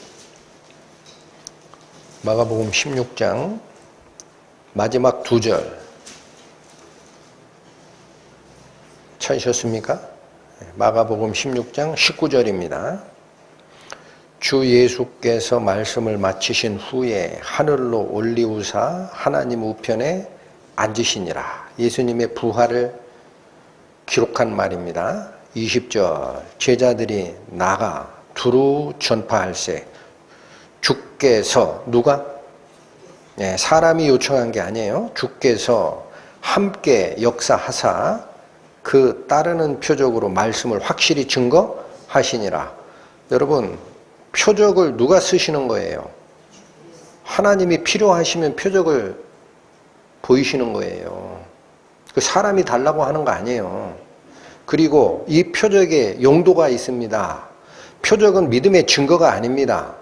A: 마가복음 16장 마지막 2절 찾으셨습니까? 마가복음 16장 19절입니다. 주 예수께서 말씀을 마치신 후에 하늘로 올리우사 하나님 우편에 앉으시니라. 예수님의 부활을 기록한 말입니다. 20절 제자들이 나가 두루 전파할세. 주께서 누가? 사람이 요청한 게 아니에요. 주께서 함께 역사하사 그 따르는 표적으로 말씀을 확실히 증거하시니라. 여러분 표적을 누가 쓰시는 거예요? 하나님이 필요하시면 표적을 보이시는 거예요. 그 사람이 달라고 하는 거 아니에요. 그리고 이 표적에 용도가 있습니다. 표적은 믿음의 증거가 아닙니다.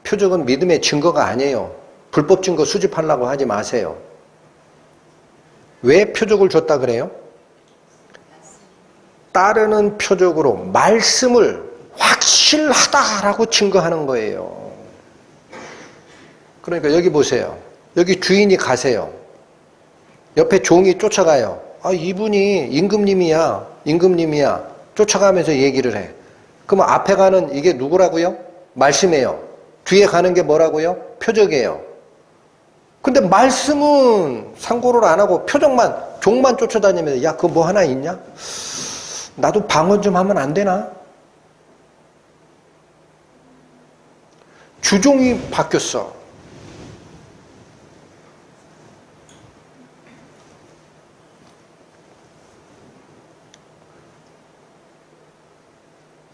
A: 표적은 믿음의 증거가 아니에요. 불법 증거 수집하려고 하지 마세요. 왜 표적을 줬다 그래요? 따르는 표적으로 말씀을 확실하다라고 증거하는 거예요. 그러니까 여기 보세요. 여기 주인이 가세요. 옆에 종이 쫓아가요. 아, 이분이 임금님이야. 임금님이야. 쫓아가면서 얘기를 해. 그러면 앞에 가는 이게 누구라고요? 말씀이에요. 뒤에 가는 게 뭐라고요? 표적이에요. 근데 말씀은 상고를 안 하고 표적만, 종만 쫓아다니면서 야, 그거 뭐 하나 있냐? 나도 방언 좀 하면 안 되나? 주종이 바뀌었어.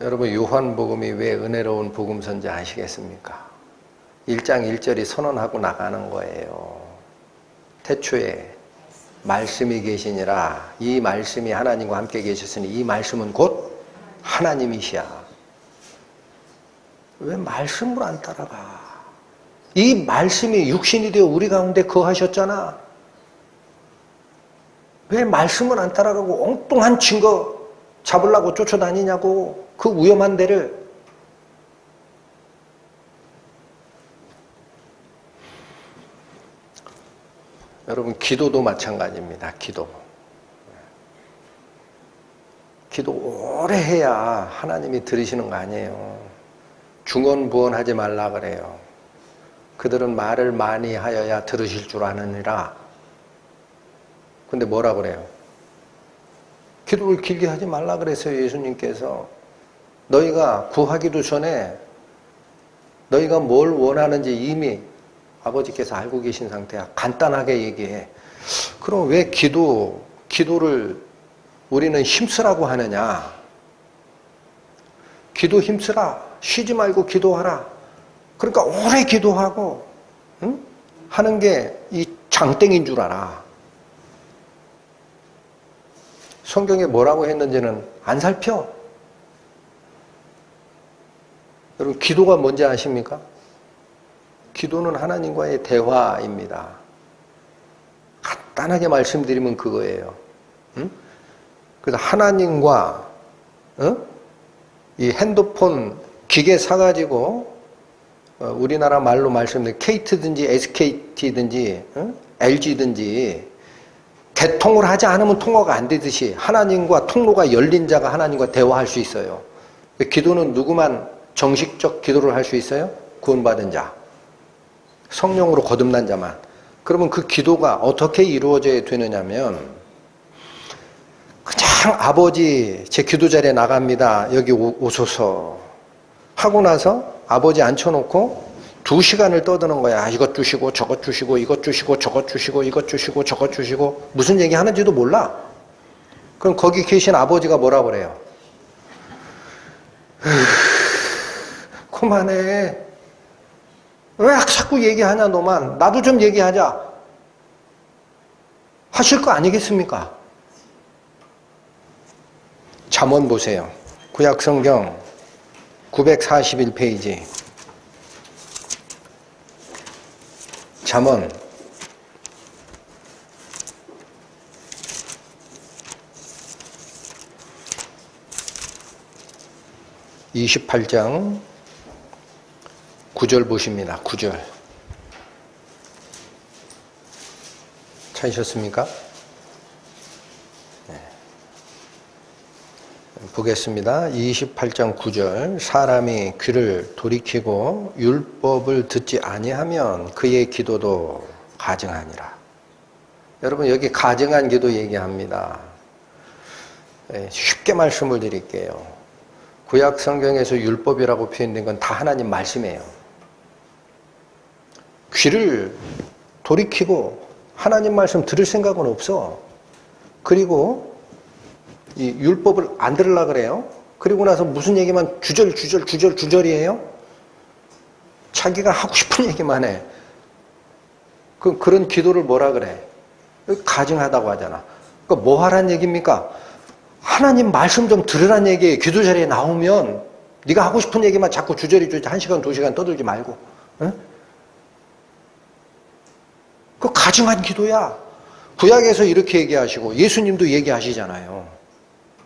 A: 여러분 요한복음이 왜 은혜로운 복음서인지 아시겠습니까? 1장 1절이 선언하고 나가는 거예요. 태초에 말씀이 계시니라. 이 말씀이 하나님과 함께 계셨으니 이 말씀은 곧 하나님이시야. 왜 말씀을 안 따라가? 이 말씀이 육신이 되어 우리 가운데 거하셨잖아. 왜 말씀을 안 따라가고 엉뚱한 증거 잡으려고 쫓아다니냐고. 그 위험한 데를. 여러분 기도도 마찬가지입니다. 기도 오래 해야 하나님이 들으시는 거 아니에요. 중언부언하지 말라 그래요. 그들은 말을 많이 하여야 들으실 줄 아느니라. 근데 뭐라 그래요? 기도를 길게 하지 말라 그랬어요. 예수님께서. 너희가 구하기도 전에 너희가 뭘 원하는지 이미 아버지께서 알고 계신 상태야. 간단하게 얘기해. 그럼 왜 기도를 우리는 힘쓰라고 하느냐? 기도 힘쓰라. 쉬지 말고 기도하라. 그러니까 오래 기도하고 하는 게 이 장땡인 줄 알아. 성경에 뭐라고 했는지는 안 살펴. 여러분 기도가 뭔지 아십니까? 기도는 하나님과의 대화입니다. 간단하게 말씀드리면 그거예요. 그래서 하나님과 이 핸드폰 기계 사가지고 우리나라 말로 말씀드리면 KT든지 SKT든지 LG든지 개통을 하지 않으면 통화가 안 되듯이 하나님과 통로가 열린 자가 하나님과 대화할 수 있어요. 기도는 누구만 정식적 기도를 할 수 있어요? 구원받은 자. 성령으로 거듭난 자만. 그러면 그 기도가 어떻게 이루어져야 되느냐면 그냥 아버지 제 기도 자리에 나갑니다. 여기 오소서 하고 나서 아버지 앉혀놓고 2시간을 떠드는 거야. 이것 주시고 저것 주시고 이것 주시고 저것 주시고 이것 주시고 저것 주시고 무슨 얘기 하는지도 몰라. 그럼 거기 계신 아버지가 뭐라 그래요? 그만해. 왜 자꾸 얘기하냐 너만. 나도 좀 얘기하자. 하실 거 아니겠습니까? 잠언 보세요. 구약성경 941페이지. 잠언 28장 9절 보십니다. 9절. 찾으셨습니까? 네. 보겠습니다. 28장 9절. 사람이 귀를 돌이키고 율법을 듣지 아니하면 그의 기도도 가증하니라. 여러분 여기 가증한 기도 얘기합니다. 네, 쉽게 말씀을 드릴게요. 구약 성경에서 율법이라고 표현된 건 다 하나님 말씀이에요. 귀를 돌이키고 하나님 말씀 들을 생각은 없어. 그리고 이 율법을 안 들으려고 그래요. 그리고 나서 무슨 얘기만 주절이에요. 자기가 하고 싶은 얘기만 해. 그런 기도를 뭐라 그래? 가증하다고 하잖아. 그러니까 뭐 하란 얘기입니까? 하나님 말씀 좀 들으란 얘기예요. 기도 자리에 나오면 네가 하고 싶은 얘기만 자꾸 주저리 1시간 2시간 떠들지 말고. 응? 그 가증한 기도야. 구약에서 이렇게 얘기하시고 예수님도 얘기하시잖아요.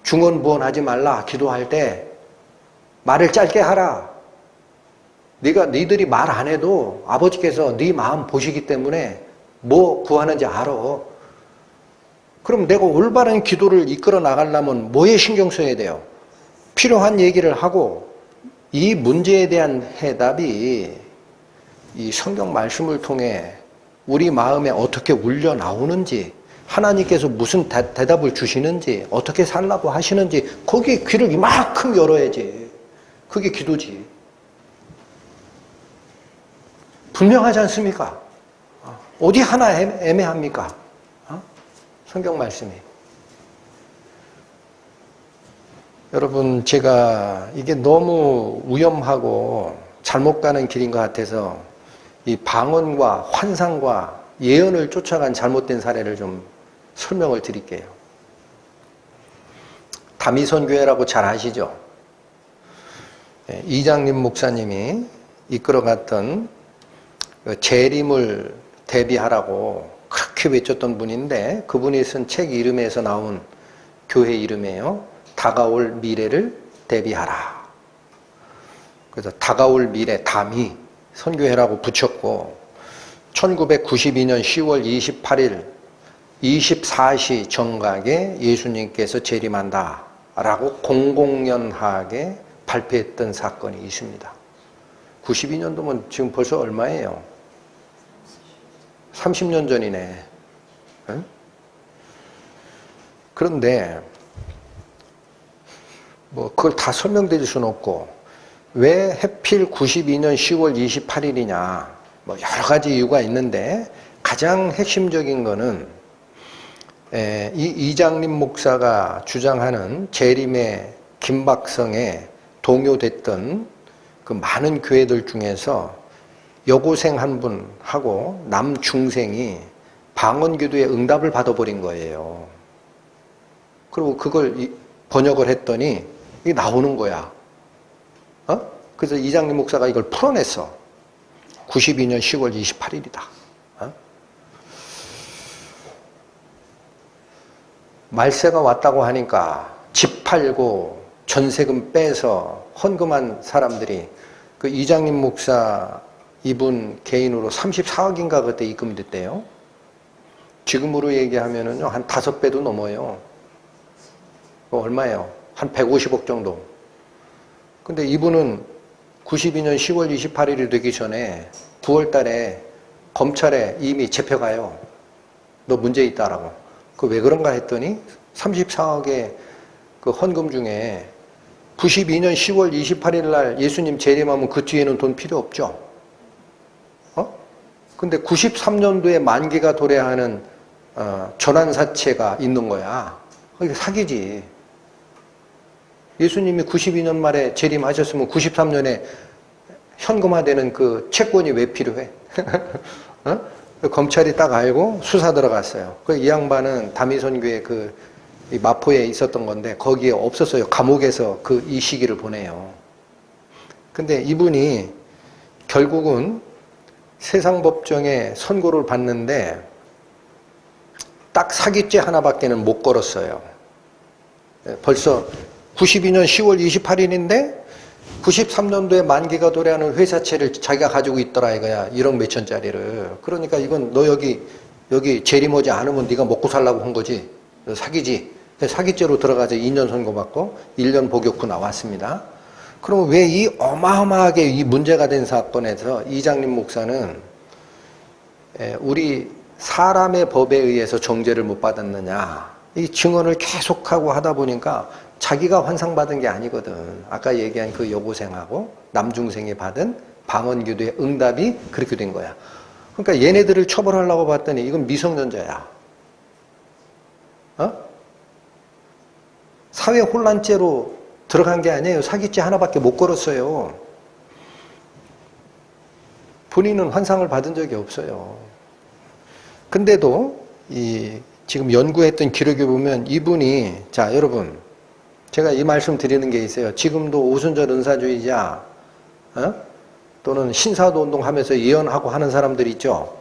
A: 중언부언하지 말라. 기도할 때 말을 짧게 하라. 니들이 말 안 해도 아버지께서 네 마음 보시기 때문에 뭐 구하는지 알아. 그럼 내가 올바른 기도를 이끌어 나가려면 뭐에 신경 써야 돼요? 필요한 얘기를 하고 이 문제에 대한 해답이 이 성경 말씀을 통해 우리 마음에 어떻게 울려 나오는지, 하나님께서 무슨 대답을 주시는지, 어떻게 살라고 하시는지 거기에 귀를 이만큼 열어야지. 그게 기도지. 분명하지 않습니까? 어디 하나 애매합니까? 성경 말씀이. 여러분 제가 이게 너무 위험하고 잘못 가는 길인 것 같아서 이 방언과 환상과 예언을 쫓아간 잘못된 사례를 좀 설명을 드릴게요. 다미선교회라고 잘 아시죠? 이장님 목사님이 이끌어갔던 재림을 대비하라고 그렇게 외쳤던 분인데 그분이 쓴 책 이름에서 나온 교회 이름이에요. 다가올 미래를 대비하라. 그래서 다가올 미래 다미 선교회라고 붙였고 1992년 10월 28일 24시 정각에 예수님께서 재림한다 라고 공공연하게 발표했던 사건이 있습니다. 92년도면 지금 벌써 얼마예요? 30년 전이네. 응? 그런데 뭐 그걸 다 설명드릴 수는 없고 왜 하필 92년 10월 28일이냐 뭐 여러 가지 이유가 있는데 가장 핵심적인 거는 이 이장림 목사가 주장하는 재림의 김박성에 동요됐던 그 많은 교회들 중에서 여고생 한 분하고 남중생이 방언기도에 응답을 받아버린 거예요. 그리고 그걸 번역을 했더니 이게 나오는 거야. 그래서 이장림 목사가 이걸 풀어냈어. 92년 10월 28일이다. 말세가 왔다고 하니까 집 팔고 전세금 빼서 헌금한 사람들이 그 이장림 목사 이분 개인으로 34억인가 그때 입금이 됐대요. 지금으로 얘기하면은요, 한 5배도 넘어요. 얼마예요? 한 150억 정도. 근데 이분은 92년 10월 28일이 되기 전에 9월 달에 검찰에 이미 잡혀가요. 너 문제 있다라고. 그 왜 그런가 했더니 34억의 그 헌금 중에 92년 10월 28일 날 예수님 재림하면 그 뒤에는 돈 필요 없죠. 근데 93년도에 만기가 도래하는 전환사채가 있는 거야. 이게 사기지. 예수님이 92년 말에 재림하셨으면 93년에 현금화되는 그 채권이 왜 필요해? 어? 검찰이 딱 알고 수사 들어갔어요. 이 양반은 다미선교회 이 마포에 있었던 건데 거기에 없었어요. 감옥에서 이 시기를 보내요. 근데 이분이 결국은 세상법정에 선고를 받는데 딱 사기죄 하나밖에는 못 걸었어요. 벌써 92년 10월 28일인데 93년도에 만기가 도래하는 회사채를 자기가 가지고 있더라 이거야. 1억 몇천짜리를. 그러니까 이건 너 여기 재림하지 않으면 네가 먹고 살라고 한 거지. 너 사기지. 사기죄로 들어가서 2년 선고받고 1년 복역 후 나왔습니다. 그럼 왜 이 어마어마하게 이 문제가 된 사건에서 이장림 목사는 우리 사람의 법에 의해서 정죄를 못 받았느냐. 이 증언을 계속하고 하다 보니까 자기가 환상받은 게 아니거든. 아까 얘기한 그 여고생하고 남중생이 받은 방언기도의 응답이 그렇게 된 거야. 그러니까 얘네들을 처벌하려고 봤더니 이건 미성년자야. 사회 혼란죄로 들어간 게 아니에요. 사기죄 하나밖에 못 걸었어요. 본인은 환상을 받은 적이 없어요. 근데도 지금 연구했던 기록에 보면 이분이, 자 여러분, 제가 이 말씀 드리는 게 있어요. 지금도 오순절 은사주의자 또는 신사도 운동하면서 예언하고 하는 사람들 있죠.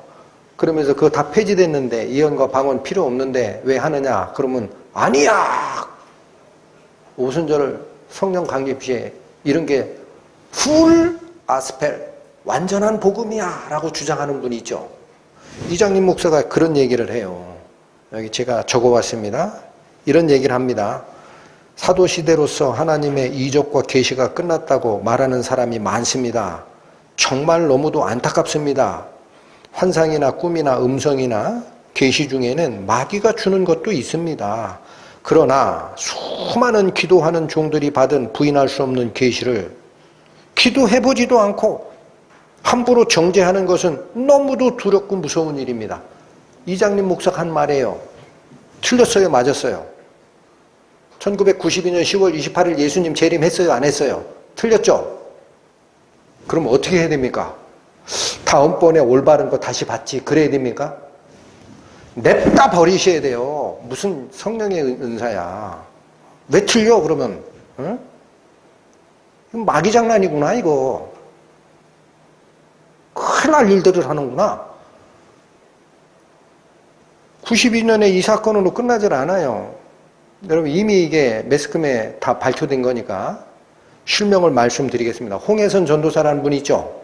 A: 그러면서 그거 다 폐지됐는데 예언과 방언 필요 없는데 왜 하느냐? 그러면 아니야. 오순절 성령 강림 시에 이런 게 풀 아스펠 완전한 복음이야 라고 주장하는 분이 있죠. 이장림 목사가 그런 얘기를 해요. 여기 제가 적어왔습니다. 이런 얘기를 합니다. 사도시대로서 하나님의 이적과 계시가 끝났다고 말하는 사람이 많습니다. 정말 너무도 안타깝습니다. 환상이나 꿈이나 음성이나 계시 중에는 마귀가 주는 것도 있습니다. 그러나 수많은 기도하는 종들이 받은 부인할 수 없는 계시를 기도해보지도 않고 함부로 정죄하는 것은 너무도 두렵고 무서운 일입니다. 이장림 목사가 한 말이에요. 틀렸어요? 맞았어요? 1992년 10월 28일 예수님 재림했어요? 안 했어요? 틀렸죠? 그럼 어떻게 해야 됩니까? 다음번에 올바른 거 다시 받지 그래야 됩니까? 냅다 버리셔야 돼요. 무슨 성령의 은사야. 왜 틀려 그러면? 응? 이건 마귀 장난이구나 이거. 큰일 날 일들을 하는구나. 92년에 이 사건으로 끝나질 않아요. 여러분 이미 이게 매스컴에 다 발표된 거니까 실명을 말씀드리겠습니다. 홍혜선 전도사라는 분이 있죠.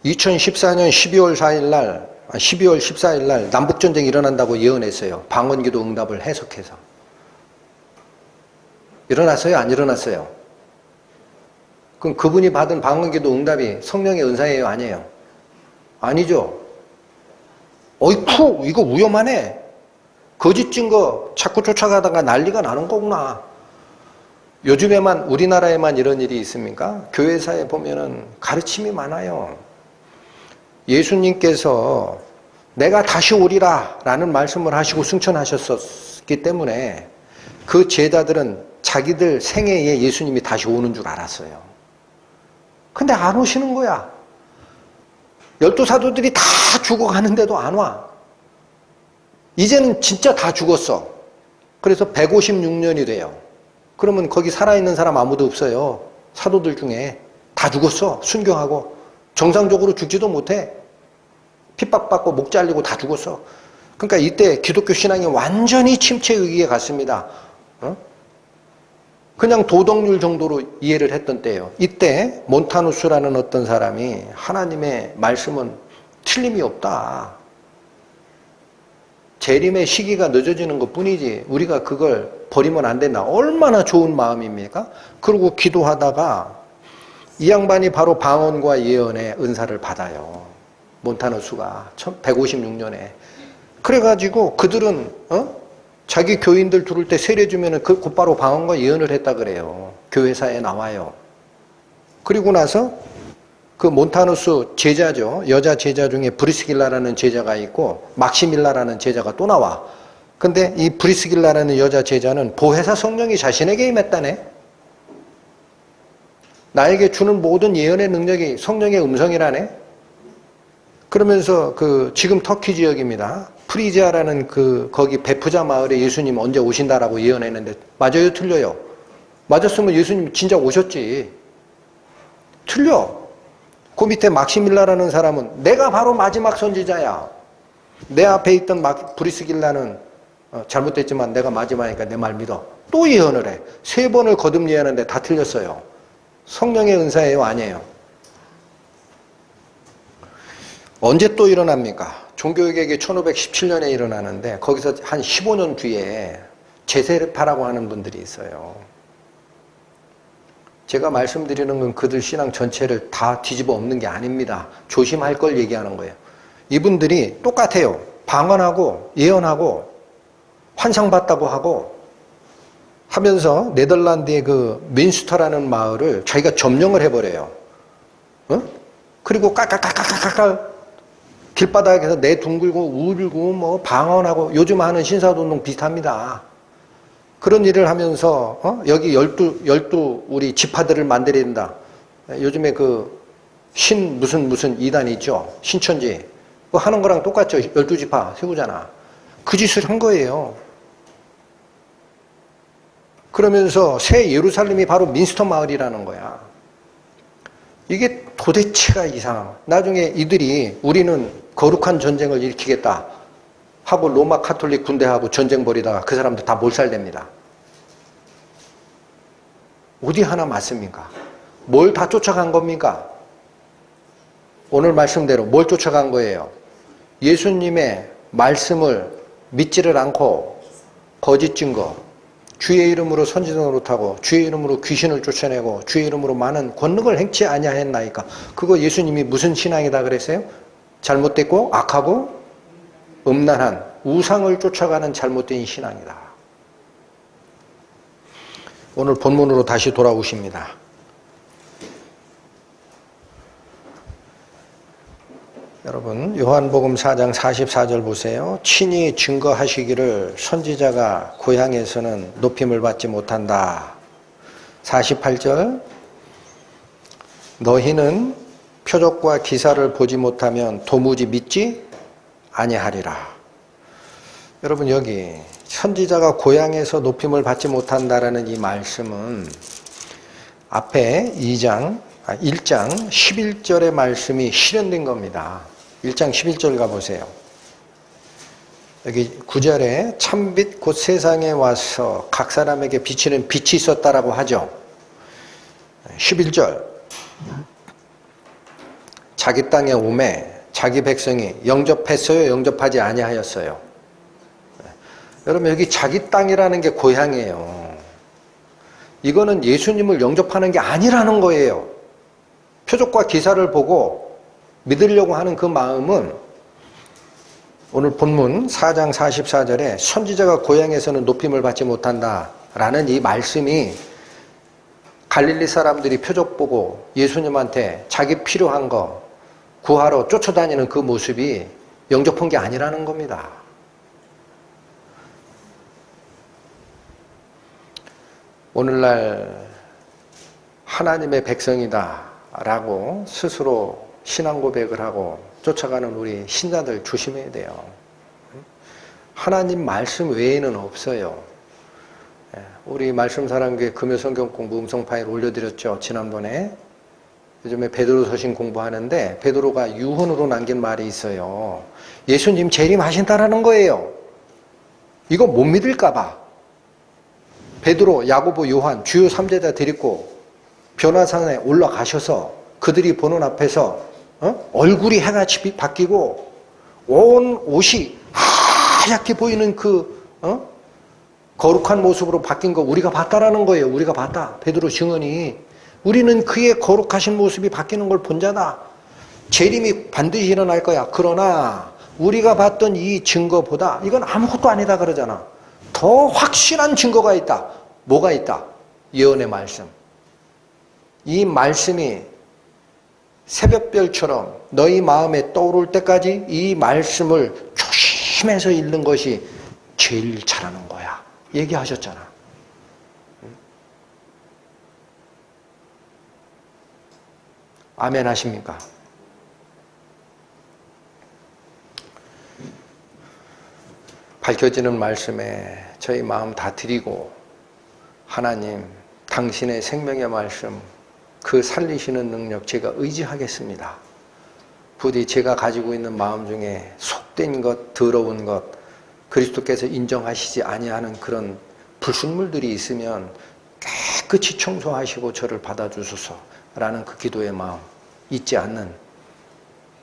A: 2014년 12월 14일 날 남북전쟁이 일어난다고 예언했어요. 방언기도 응답을 해석해서. 일어났어요? 안 일어났어요? 그럼 그분이 받은 방언기도 응답이 성령의 은사예요? 아니에요? 아니죠. 어이쿠 이거 위험하네. 거짓 증거 자꾸 쫓아가다가 난리가 나는 거구나. 요즘에만 우리나라에만 이런 일이 있습니까? 교회사에 보면은 가르침이 많아요. 예수님께서 내가 다시 오리라 라는 말씀을 하시고 승천하셨기 때문에 그 제자들은 자기들 생애에 예수님이 다시 오는 줄 알았어요. 근데 안 오시는 거야. 12사도들이 다 죽어가는데도 안 와. 이제는 진짜 다 죽었어. 그래서 156년이 돼요. 그러면 거기 살아있는 사람 아무도 없어요. 사도들 중에. 다 죽었어. 순교하고. 정상적으로 죽지도 못해. 핍박받고 목 잘리고 다 죽었어. 그러니까 이때 기독교 신앙이 완전히 침체 위기에 갔습니다. 그냥 도덕률 정도로 이해를 했던 때예요. 이때 몬타누스라는 어떤 사람이 하나님의 말씀은 틀림이 없다. 재림의 시기가 늦어지는 것뿐이지 우리가 그걸 버리면 안 된다. 얼마나 좋은 마음입니까? 그리고 기도하다가 이 양반이 바로 방언과 예언의 은사를 받아요. 몬타누스가 156년에. 그래가지고 그들은 자기 교인들 들을 때 세례 주면은 그 곧바로 방언과 예언을 했다 그래요. 교회사에 나와요. 그리고 나서 그 몬타누스 제자죠. 여자 제자 중에 브리스길라라는 제자가 있고 막시밀라라는 제자가 또 나와. 근데 이 브리스길라라는 여자 제자는 보혜사 성령이 자신에게 임했다네. 나에게 주는 모든 예언의 능력이 성령의 음성이라네. 그러면서 지금 터키 지역입니다. 프리지아라는 거기 베푸자 마을에 예수님 언제 오신다라고 예언했는데 맞아요, 틀려요? 맞았으면 예수님 진짜 오셨지. 틀려. 그 밑에 막시밀라라는 사람은 내가 바로 마지막 선지자야. 내 앞에 있던 브리스길라는 잘못됐지만 내가 마지막이니까 내 말 믿어. 또 예언을 해. 3번을 거듭 예언하는데 다 틀렸어요. 성령의 은사예요, 아니에요? 언제 또 일어납니까? 종교개혁이 1517년에 일어나는데 거기서 한 15년 뒤에 제세파라고 하는 분들이 있어요. 제가 말씀드리는 건 그들 신앙 전체를 다 뒤집어 엎는 게 아닙니다. 조심할 걸 얘기하는 거예요. 이분들이 똑같아요. 방언하고 예언하고 환상봤다고 하고 하면서 네덜란드의 민스터라는 마을을 자기가 점령을 해버려요. 그리고 깔깔깔깔깔깔 길바닥에서 내둥글고 울고 뭐 방언하고 요즘 하는 신사운동 비슷합니다. 그런 일을 하면서 여기 12 우리 지파들을 만들어야 된다. 요즘에 무슨 이단이 있죠. 신천지. 그거 하는 거랑 똑같죠. 12지파 세우잖아. 그 짓을 한 거예요. 그러면서 새 예루살렘이 바로 민스터 마을이라는 거야. 이게 도대체가 이상하고 나중에 이들이 우리는 거룩한 전쟁을 일으키겠다 하고 로마 카톨릭 군대하고 전쟁 벌이다가 그 사람들 다 몰살됩니다. 어디 하나 맞습니까? 뭘 다 쫓아간 겁니까? 오늘 말씀대로 뭘 쫓아간 거예요? 예수님의 말씀을 믿지를 않고 거짓 증거, 주의 이름으로 선지자 노릇하고 주의 이름으로 귀신을 쫓아내고 주의 이름으로 많은 권능을 행치 아니하였나이까. 그거 예수님이 무슨 신앙이다 그랬어요? 잘못됐고 악하고 음란한 우상을 쫓아가는 잘못된 신앙이다. 오늘 본문으로 다시 돌아오십니다. 여러분 요한복음 4장 44절 보세요. 친히 증거하시기를 선지자가 고향에서는 높임을 받지 못한다. 48절 너희는 표적과 기사를 보지 못하면 도무지 믿지 아니하리라. 여러분 여기 선지자가 고향에서 높임을 받지 못한다라는 이 말씀은 앞에 1장 11절의 말씀이 실현된 겁니다. 1장 11절 가보세요. 여기 9절에 참빛 곧 세상에 와서 각 사람에게 비치는 빛이 있었다라고 하죠. 11절 자기 땅에 오매 자기 백성이 영접했어요? 영접하지 아니하였어요? 여러분 여기 자기 땅이라는 게 고향이에요. 이거는 예수님을 영접하는 게 아니라는 거예요. 표적과 기사를 보고 믿으려고 하는 그 마음은 오늘 본문 4장 44절에 선지자가 고향에서는 높임을 받지 못한다라는 이 말씀이 갈릴리 사람들이 표적 보고 예수님한테 자기 필요한 거 구하러 쫓아다니는 그 모습이 영접한 게 아니라는 겁니다. 오늘날 하나님의 백성이다 라고 스스로 신앙 고백을 하고 쫓아가는 우리 신자들 조심해야 돼요. 하나님 말씀 외에는 없어요. 우리 말씀사랑교회 금요성경 공부 음성 파일 올려드렸죠. 지난번에. 요즘에 베드로 서신 공부하는데 베드로가 유언으로 남긴 말이 있어요. 예수님 재림하신다라는 거예요. 이거 못 믿을까 봐. 베드로, 야고보, 요한 주요 3제자 데리고 변화산에 올라가셔서 그들이 보는 앞에서 얼굴이 해같이 바뀌고 온 옷이 하얗게 보이는 거룩한 모습으로 바뀐 거 우리가 봤다라는 거예요. 우리가 봤다. 베드로 증언이. 우리는 그의 거룩하신 모습이 바뀌는 걸 본 자다. 재림이 반드시 일어날 거야. 그러나 우리가 봤던 이 증거보다 이건 아무것도 아니다 그러잖아. 더 확실한 증거가 있다. 뭐가 있다? 예언의 말씀. 이 말씀이 새벽별처럼 너희 마음에 떠오를 때까지 이 말씀을 조심해서 읽는 것이 제일 잘하는 거야. 얘기하셨잖아. 아멘 하십니까? 밝혀지는 말씀에 저희 마음 다 드리고 하나님 당신의 생명의 말씀 그 살리시는 능력 제가 의지하겠습니다. 부디 제가 가지고 있는 마음 중에 속된 것, 더러운 것, 그리스도께서 인정하시지 아니하는 그런 불순물들이 있으면 깨끗이 청소하시고 저를 받아주소서라는 그 기도의 마음 잊지 않는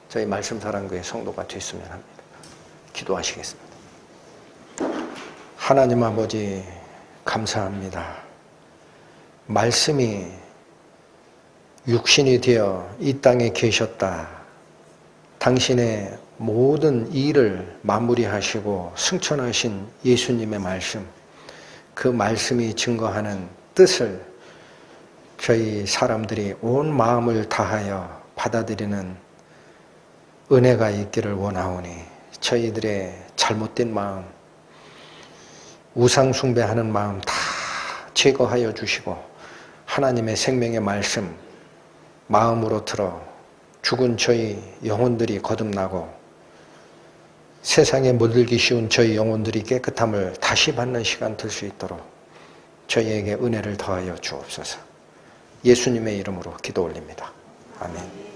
A: 저희 말씀사랑교회 성도가 됐으면 합니다. 기도하시겠습니다. 하나님 아버지 감사합니다. 말씀이 육신이 되어 이 땅에 계셨다. 당신의 모든 일을 마무리하시고 승천하신 예수님의 말씀, 그 말씀이 증거하는 뜻을 저희 사람들이 온 마음을 다하여 받아들이는 은혜가 있기를 원하오니 저희들의 잘못된 마음, 우상 숭배하는 마음 다 제거하여 주시고 하나님의 생명의 말씀 마음으로 들어 죽은 저희 영혼들이 거듭나고 세상에 물들기 쉬운 저희 영혼들이 깨끗함을 다시 받는 시간 될 수 있도록 저희에게 은혜를 더하여 주옵소서. 예수님의 이름으로 기도 올립니다. 아멘.